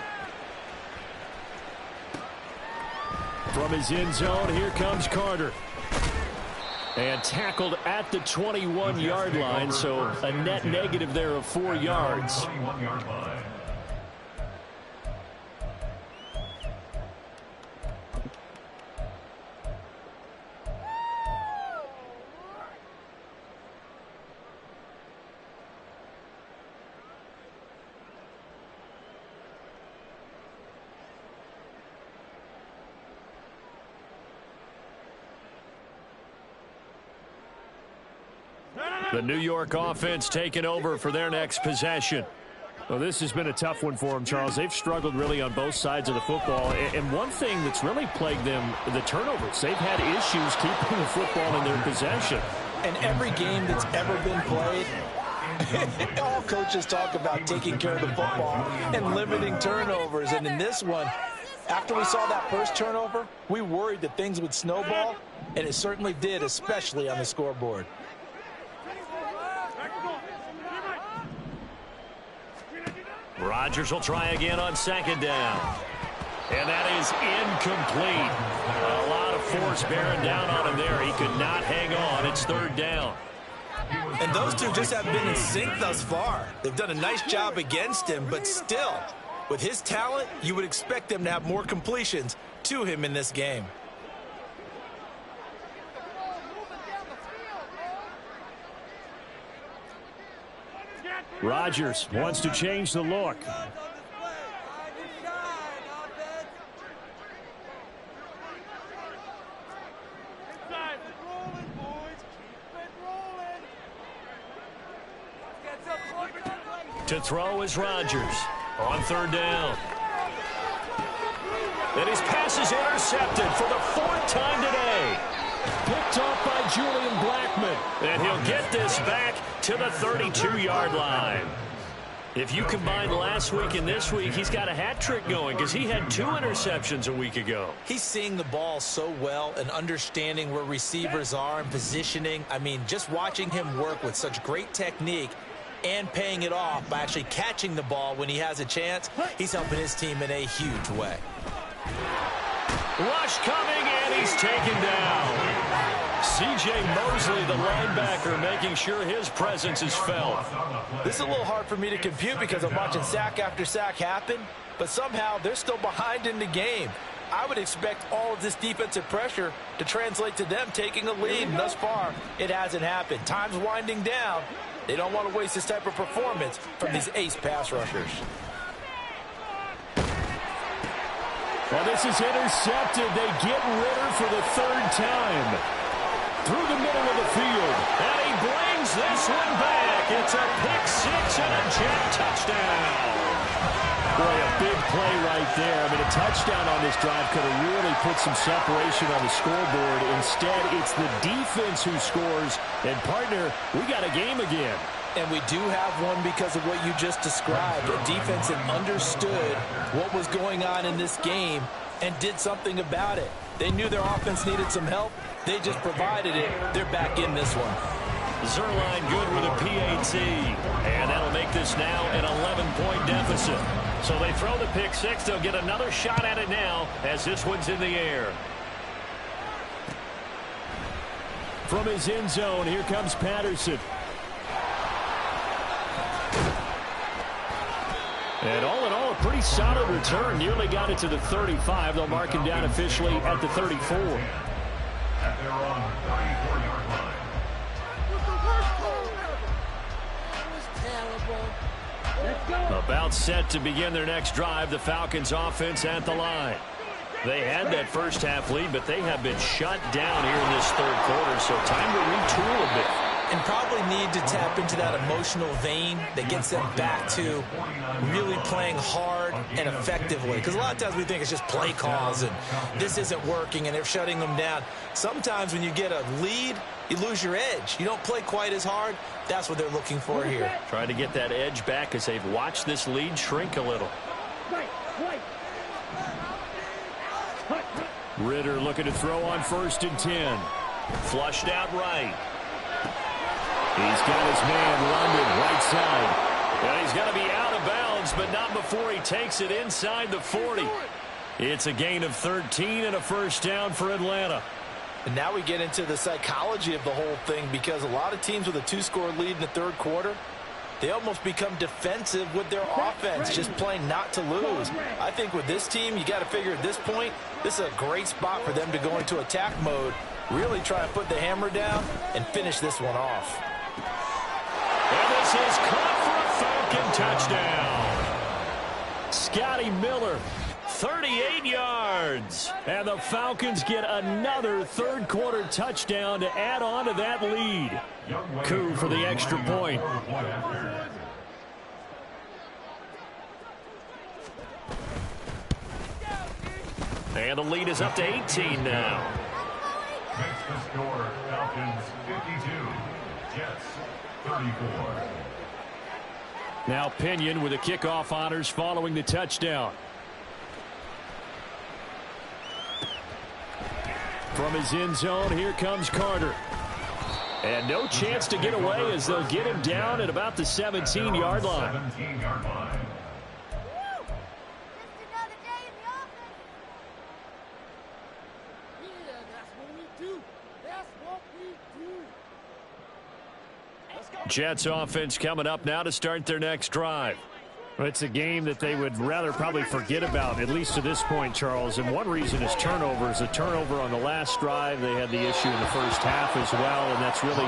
From his end zone, here comes Carter. And tackled at the 21-yard line, so a net negative there of 4 yards. 21-yard line. The New York offense taking over for their next possession. Well, this has been a tough one for them, Charles. They've struggled really on both sides of the football. And one thing that's really plagued them, the turnovers. They've had issues keeping the football in their possession. In every game that's ever been played, all coaches talk about taking care of the football and limiting turnovers. And in this one, after we saw that first turnover, we worried that things would snowball, and it certainly did, especially on the scoreboard. Rodgers will try again on second down. And that is incomplete. A lot of force bearing down on him there. He could not hang on. It's third down. And those two just have been in sync thus far. They've done a nice job against him, but still, with his talent, you would expect them to have more completions to him in this game. Rodgers wants to change the look. To throw is Rodgers on third down. And his pass is intercepted for the fourth time today. Picked off by Julian Blackmon. And he'll get this back to the 32-yard line. If you combine last week and this week, he's got a hat trick going because he had 2 interceptions a week ago. He's seeing the ball so well and understanding where receivers are and positioning. I mean, just watching him work with such great technique and paying it off by actually catching the ball when he has a chance, he's helping his team in a huge way. Rush coming, and he's taken down. C.J. Mosley, the linebacker, making sure his presence is felt. This is a little hard for me to compute because I'm watching sack after sack happen, but somehow they're still behind in the game. I would expect all of this defensive pressure to translate to them taking a lead, and thus far, it hasn't happened. Time's winding down. They don't want to waste this type of performance from these ace pass rushers. Well, this is intercepted. They get Ritter for the third time. Through the middle of the field. And he brings this one back. It's a pick-6 and a Jet touchdown. Boy, a big play right there. I mean, a touchdown on this drive could have really put some separation on the scoreboard. Instead, it's the defense who scores. And, partner, we got a game again. And we do have one because of what you just described. A defense that understood what was going on in this game and did something about it. They knew their offense needed some help. They just provided it. They're back in this one. Zerline good with a PAT. And that'll make this now an 11-point deficit. So they throw the pick-6. They'll get another shot at it now as this one's in the air. From his end zone, here comes Patterson. And all in all, a pretty solid return. Nearly got it to the 35. They'll mark him down officially at the 34. At their own 34-yard line. About set to begin their next drive, the Falcons offense at the line. They had that first half lead, but they have been shut down here in this third quarter, so time to retool a bit. and probably need to tap into that emotional vein that gets them back to really playing hard and effectively. Because a lot of times we think it's just play calls and this isn't working and they're shutting them down. Sometimes when you get a lead, you lose your edge. You don't play quite as hard. That's what they're looking for here. Trying to get that edge back as they've watched this lead shrink a little. Ritter looking to throw on 1st and 10. Flushed out right. He's got his man London right side. And he's going to be out of bounds, but not before he takes it inside the 40. It's a gain of 13 and a first down for Atlanta. And now we get into the psychology of the whole thing, because a lot of teams with a 2-score lead in the third quarter, they almost become defensive with their offense, just playing not to lose. I think with this team, you got to figure at this point, this is a great spot for them to go into attack mode, really try and put the hammer down and finish this one off. And this is caught for a Falcon touchdown. Scotty Miller, 38 yards. And the Falcons get another third-quarter touchdown to add on to that lead. Coup for the extra point. And the lead is up to 18 now. Makes the score Falcons 52, Jets 34. Now Pinion with the kickoff honors following the touchdown. From his end zone, here comes Carter. And no chance to get away as they'll get him down at about the 17-yard line. 17-yard line. Jets offense coming up now to start their next drive. It's a game that they would rather probably forget about, at least to this point, Charles. And one reason is turnovers. A turnover on the last drive. They had the issue in the first half as well, and that's really,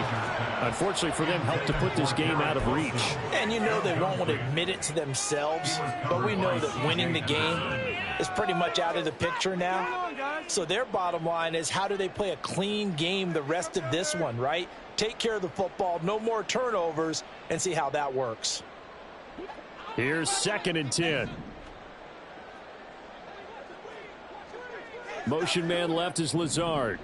unfortunately for them, helped to put this game out of reach. And you know they won't want to admit it to themselves, but we know that winning the game is pretty much out of the picture now. So their bottom line is, how do they play a clean game the rest of this one, right? Take care of the football, no more turnovers, and see how that works. Here's 2nd and 10. Motion man left is Lazard.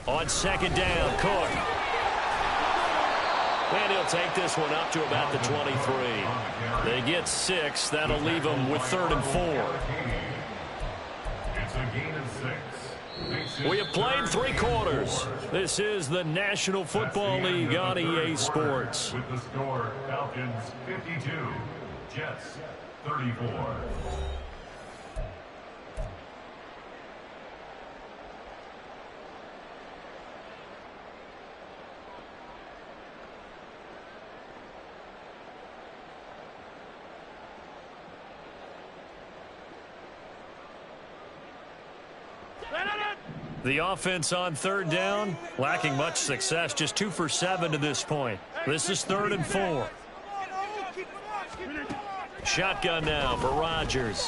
On 2nd down, Cook. And he'll take this one up to about the 23. They get 6. That'll leave them with 3rd and 4. It's a gain of 6. We have played 3 quarters. This is the National Football League on EA Sports. With the score, Falcons 52, Jets 34. The offense on 3rd down, lacking much success, just 2 for 7 to this point. This is 3rd and 4. Shotgun now for Rodgers.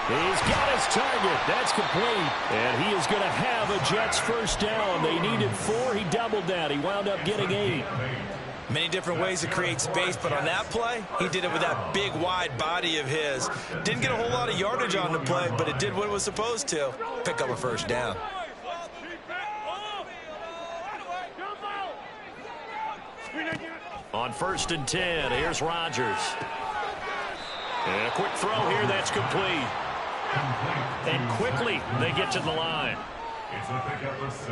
He's got his target. That's complete. And he is going to have a Jets first down. They needed 4. He doubled that. He wound up getting 8. Many different ways to create space, but on that play, he did it with that big, wide body of his. Didn't get a whole lot of yardage on the play, but it did what it was supposed to. Pick up a first down. On 1st and 10, here's Rodgers. And a quick throw here, that's complete. And quickly, they get to the line. It's a pickup of 6.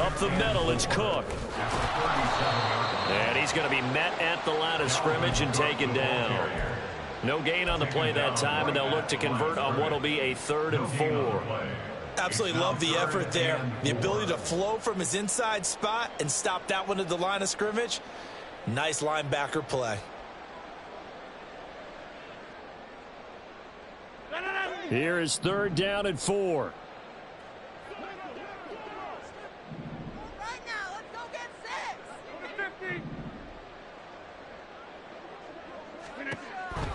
Up the middle, it's Cook. And he's going to be met at the line of scrimmage and taken down. No gain on the play that time, and they'll look to convert on what will be a 3rd and 4. Absolutely love the effort there. The ability to flow from his inside spot and stop that one at the line of scrimmage. Nice linebacker play. Here is 3rd down and 4.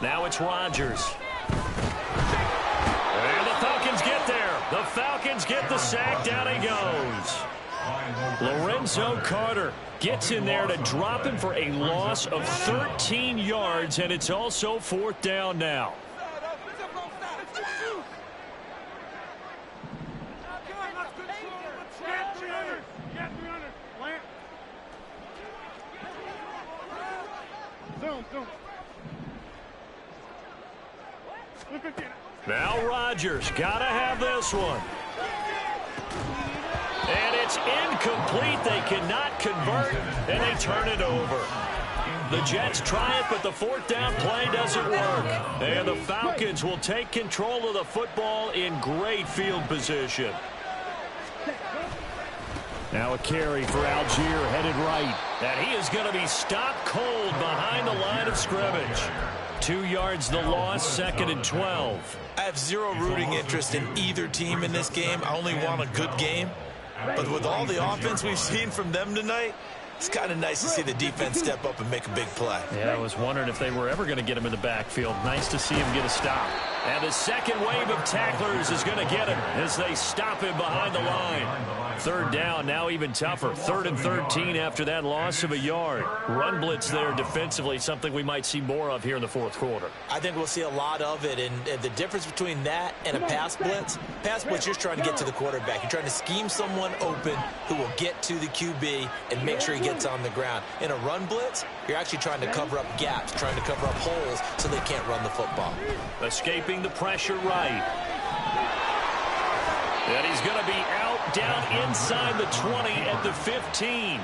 Now it's Rodgers. And the Falcons get there. The Falcons Lions get the sack. Down he goes. Lorenzo Carter gets in there to drop him for a loss of 13 yards, and it's also 4th down now. Now Rodgers got to have this one. And it's incomplete. They cannot convert, and they turn it over. The Jets try it, but the 4th down play doesn't work. And the Falcons will take control of the football in great field position. Now a carry for Algier, headed right. And he is going to be stopped cold behind the line of scrimmage. 2 yards the loss, 2nd and 12. I have zero rooting interest in either team in this game. I only want a good game. But with all the offense we've seen from them tonight, it's kind of nice to see the defense step up and make a big play. Yeah, I was wondering if they were ever going to get him in the backfield. Nice to see him get a stop. And the second wave of tacklers is going to get him as they stop him behind the line. 3rd down, now even tougher. 3rd and 13 after that loss of a yard. Run blitz there defensively, something we might see more of here in the 4th quarter. I think we'll see a lot of it, and the difference between that and a pass blitz, you're just trying to get to the quarterback. You're trying to scheme someone open who will get to the QB and make sure he gets on the ground. In a run blitz, you're actually trying to cover up gaps, trying to cover up holes so they can't run the football. Escaping the pressure right. And he's going to be out down inside the 20 at the 15.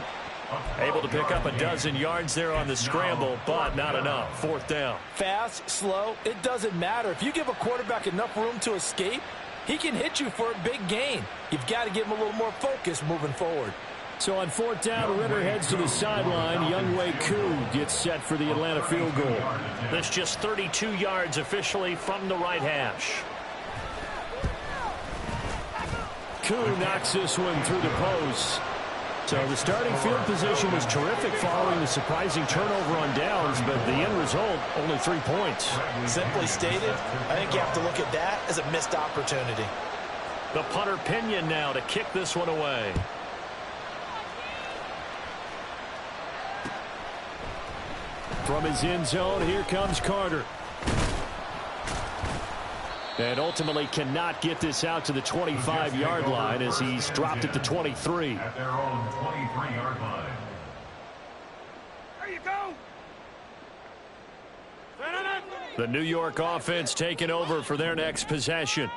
Able to pick up a dozen yards there on the scramble, but not enough. 4th down. Fast, slow, it doesn't matter. If you give a quarterback enough room to escape, he can hit you for a big gain. You've got to give him a little more focus moving forward. So on 4th down, Ritter heads to the sideline. Younghoe Koo gets set for the Atlanta field goal. That's just 32 yards officially from the right hash. Koo knocks this one through the post. So the starting field position was terrific following the surprising turnover on downs, but the end result, only 3 points. Simply stated, I think you have to look at that as a missed opportunity. The punter Pinion now to kick this one away. From his end zone, here comes Carter. And ultimately cannot get this out to the 25-yard line as he's dropped at the 23. At their own 23-yard line. There you go. The New York offense taking over for their next possession.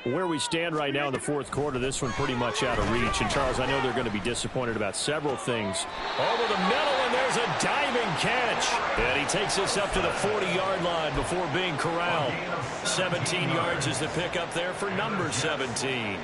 Where we stand right now in the 4th quarter, this one pretty much out of reach. And, Charles, I know they're going to be disappointed about several things. Over the middle, and there's a diving catch. And he takes us up to the 40-yard line before being corralled. 17 yards is the pickup there for number 17.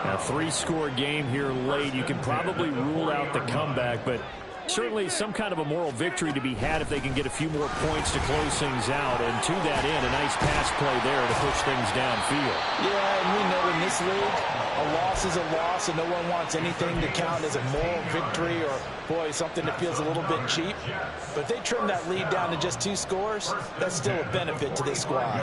A 3-score game here late. You can probably rule out the comeback, but certainly some kind of a moral victory to be had if they can get a few more points to close things out. And to that end, a nice pass play there to push things downfield. Yeah, and we know in this league, a loss is a loss, and no one wants anything to count as a moral victory or, boy, something that feels a little bit cheap. But if they trim that lead down to just 2 scores, that's still a benefit to this squad.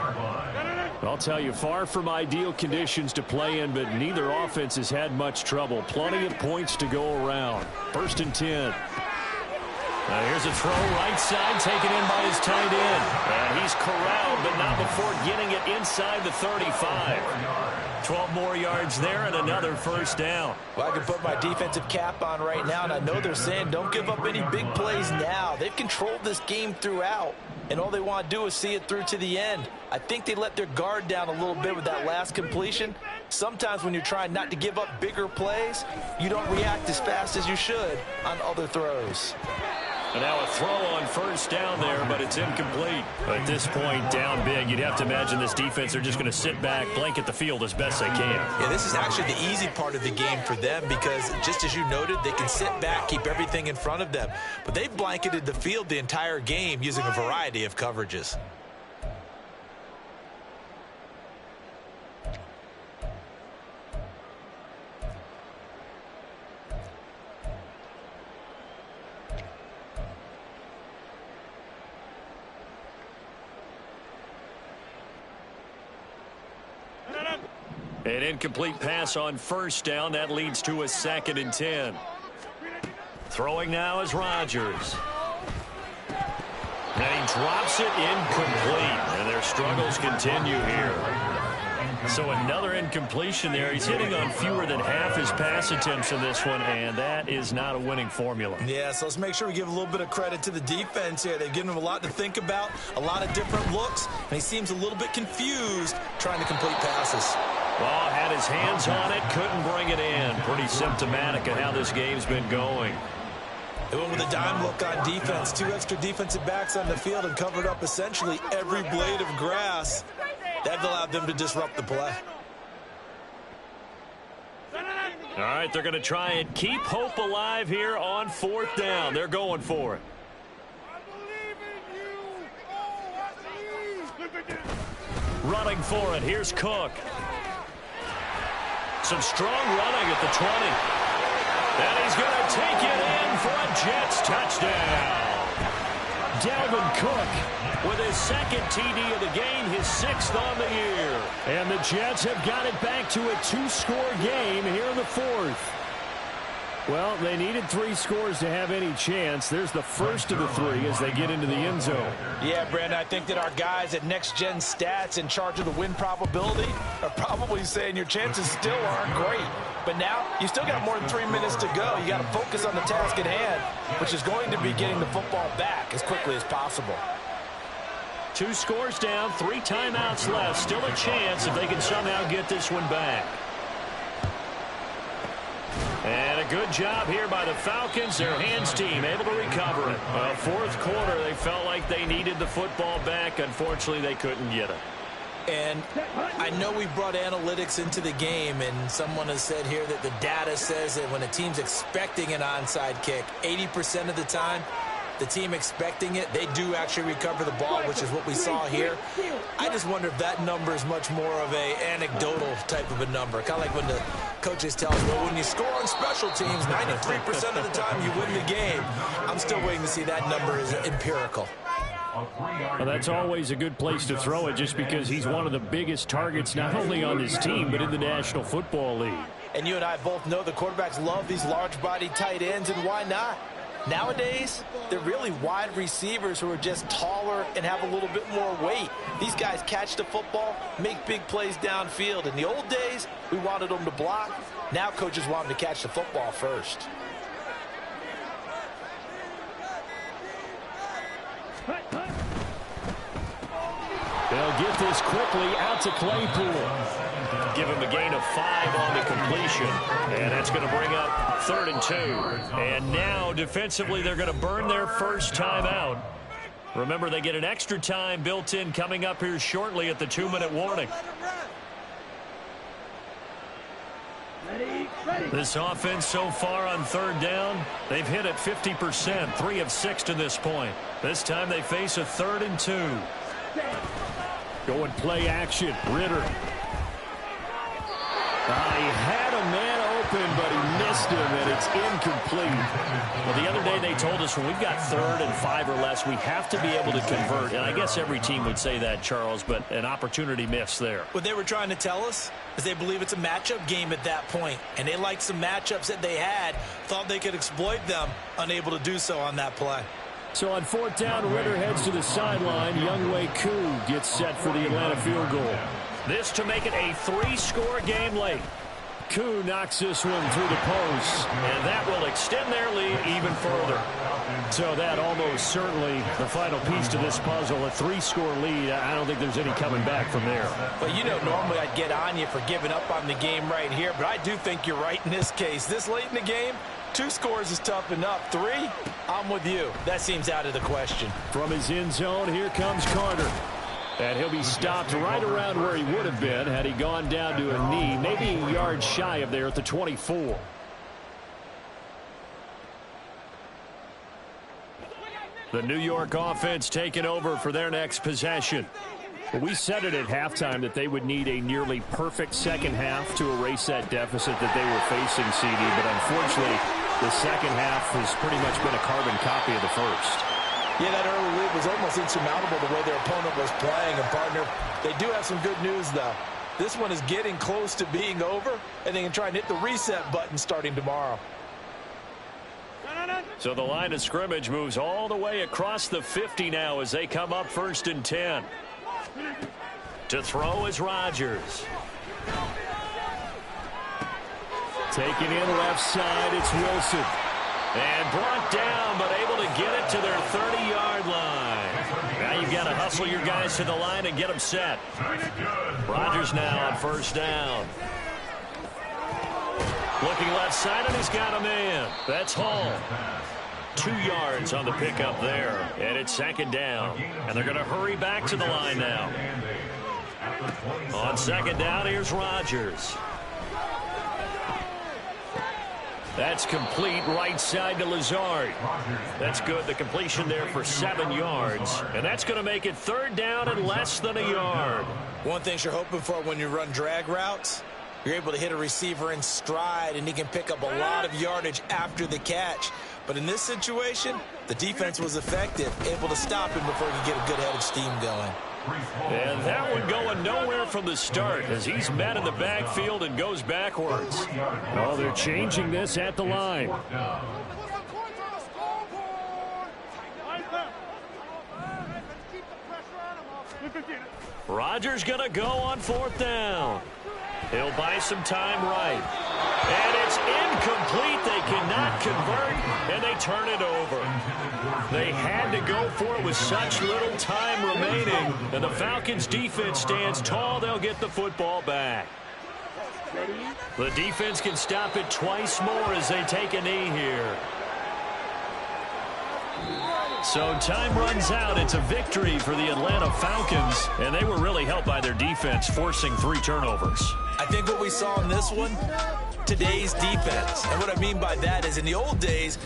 I'll tell you, far from ideal conditions to play in, but neither offense has had much trouble. Plenty of points to go around. 1st and 10. Here's a throw right side taken in by his tight end. And he's corralled, but not before getting it inside the 35. 12 more yards there and another 1st down. Well, I can put my defensive cap on right now, and I know they're saying don't give up any big plays now. They've controlled this game throughout, and all they want to do is see it through to the end. I think they let their guard down a little bit with that last completion. Sometimes when you're trying not to give up bigger plays, you don't react as fast as you should on other throws. And now a throw on 1st down there, but it's incomplete. At this point, down big, you'd have to imagine this defense are just going to sit back, blanket the field as best they can. Yeah, this is actually the easy part of the game for them because, just as you noted, they can sit back, keep everything in front of them. But they've blanketed the field the entire game using a variety of coverages. An incomplete pass on first down. That leads to a 2nd and 10. Throwing now is Rodgers. And he drops it incomplete. And their struggles continue here. So another incompletion there. He's hitting on fewer than half his pass attempts in this one, and that is not a winning formula. Yeah, so let's make sure we give a little bit of credit to the defense here. They've given him a lot to think about, a lot of different looks, and he seems a little bit confused trying to complete passes. Well, had his hands on it, couldn't bring it in. Pretty symptomatic of how this game's been going. They went with a dime look on defense. 2 extra defensive backs on the field and covered up essentially every blade of grass. That allowed them to disrupt the play. All right, they're going to try and keep hope alive here on 4th down. They're going for it. Running for it. Here's Cook. Some strong running at the 20. And he's going to take it in for a Jets touchdown. Dalvin Cook with his 2nd TD of the game, his 6th on the year. And the Jets have got it back to a 2-score game here in the 4th. Well, they needed 3 scores to have any chance. There's the first of the 3 as they get into the end zone. Yeah, Brandon, I think that our guys at Next Gen Stats in charge of the win probability are probably saying your chances still aren't great. But now you still got more than 3 minutes to go. You got to focus on the task at hand, which is going to be getting the football back as quickly as possible. 2 scores down, 3 timeouts left. Still a chance if they can somehow get this one back. And a good job here by the Falcons. Their hands team able to recover it. 4th quarter, they felt like they needed the football back. Unfortunately, they couldn't get it. And I know we brought analytics into the game, and someone has said here that the data says that when a team's expecting an onside kick, 80% of the time, the team expecting it, they do actually recover the ball, which is what we saw here. I just wonder if that number is much more of a anecdotal type of a number. Kind of like when the coaches tell us, well, when you score on special teams, 93% of the time you win the game. I'm still waiting to see that number is empirical. Well, that's always a good place to throw it just because he's one of the biggest targets not only on his team but in the National Football League. And you and I both know the quarterbacks love these large-bodied tight ends, and why not? Nowadays, they're really wide receivers who are just taller and have a little bit more weight. These guys catch the football, make big plays downfield. In the old days, we wanted them to block. Now coaches want them to catch the football first. They'll get this quickly out to Claypool. Give him a gain of 5 on the completion. And that's going to bring up 3rd and 2. And now, defensively, they're going to burn their first timeout. Remember, they get an extra time built in coming up here shortly at the 2-minute warning. This offense so far on 3rd down, they've hit it 50%, 3 of 6 to this point. This time they face a 3rd and 2. Going play action. Ritter. He had a man open, but he missed him, and it's incomplete. Well, the other day they told us when we've got 3rd and 5 or less, we have to be able to convert. And I guess every team would say that, Charles, but an opportunity missed there. What they were trying to tell us is they believe it's a matchup game at that point, and they liked some matchups that they had, thought they could exploit them, unable to do so on that play. So on 4th down, Ritter heads to the sideline. Younghoe Koo gets set for the Atlanta field goal. This to make it a 3-score game late. Koo knocks this one through the post. And that will extend their lead even further. So that almost certainly the final piece to this puzzle, a 3-score lead. I don't think there's any coming back from there. But you know, normally I'd get on you for giving up on the game right here, but I do think you're right in this case. This late in the game, 2 scores is tough enough. 3, I'm with you. That seems out of the question. From his end zone, here comes Carter. And he'll be stopped right around where he would have been had he gone down to a knee, maybe a yard shy of there at the 24. The New York offense taking over for their next possession. Well, we said it at halftime that they would need a nearly perfect second half to erase that deficit that they were facing, CD. But unfortunately, the second half has pretty much been a carbon copy of the first. Yeah, that early lead was almost insurmountable the way their opponent was playing. And, partner, they do have some good news, though. This one is getting close to being over, and they can try and hit the reset button starting tomorrow. So the line of scrimmage moves all the way across the 50 now as they come up 1st and 10. To throw is Rodgers. Taking in left side, it's Wilson. And brought down, but able to get it to their 30-yard line. Now you've got to hustle your guys to the line and get them set. Rodgers now on 1st down. Looking left side, and he's got a man. That's Hall. 2 yards on the pickup there. And it's 2nd down. And they're going to hurry back to the line now. On 2nd down, here's Rodgers. That's complete right side to Lazard. That's good. The completion there for 7 yards. And that's going to make it 3rd down and less than a yard. One thing you're hoping for when you run drag routes, you're able to hit a receiver in stride, and he can pick up a lot of yardage after the catch. But in this situation, the defense was effective, able to stop him before he could get a good head of steam going. And that one going nowhere from the start as he's met in the backfield and goes backwards. Oh, they're changing this at the line. Rodgers going to go on 4th down. He'll buy some time right. And it's incomplete. They cannot convert, and they turn it over. They had to go for it with such little time remaining. And the Falcons' defense stands tall. They'll get the football back. The defense can stop it twice more as they take a knee here. So time runs out. It's a victory for the Atlanta Falcons, and they were really helped by their defense, forcing 3 turnovers. I think what we saw in this one, today's defense. And what I mean by that is in the old days,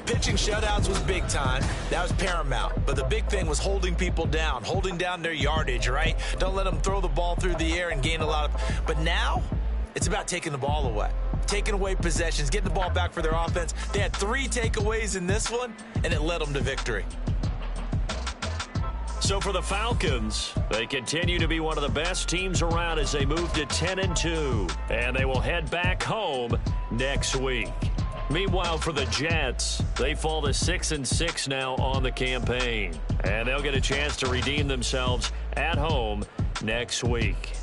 pitching shutouts was big time. That was paramount. But the big thing was holding people down, holding down their yardage, right? Don't let them throw the ball through the air and gain a lot of... But now, it's about taking the ball away. Taking away possessions, getting the ball back for their offense. They had 3 takeaways in this one, and it led them to victory. So for the Falcons, they continue to be one of the best teams around as they move to 10-2. And they will head back home next week. Meanwhile, for the Jets, they fall to 6-6 now on the campaign. And they'll get a chance to redeem themselves at home next week.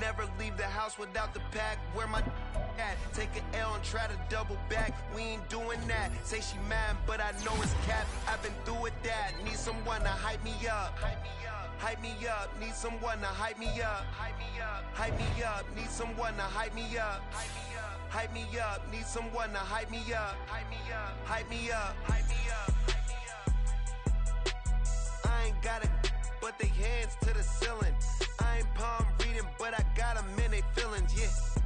never leave the house without the pack. Where my at? Take an L and try to double back. We ain't doing that. Say she mad, but I know it's cap. I've been through with that. Need someone to hype me up. Hype me up. Hype me up. Need someone to hype me up. Hype me up. Hype me up. Need someone to hype me up. Hype me up. Hype me up. Need someone to hype me up. Hype me up. Hype me up. Hype me up. I ain't got it, but they hands to the ceiling. I ain't palm reading, but I got 'em in they feelings, yeah.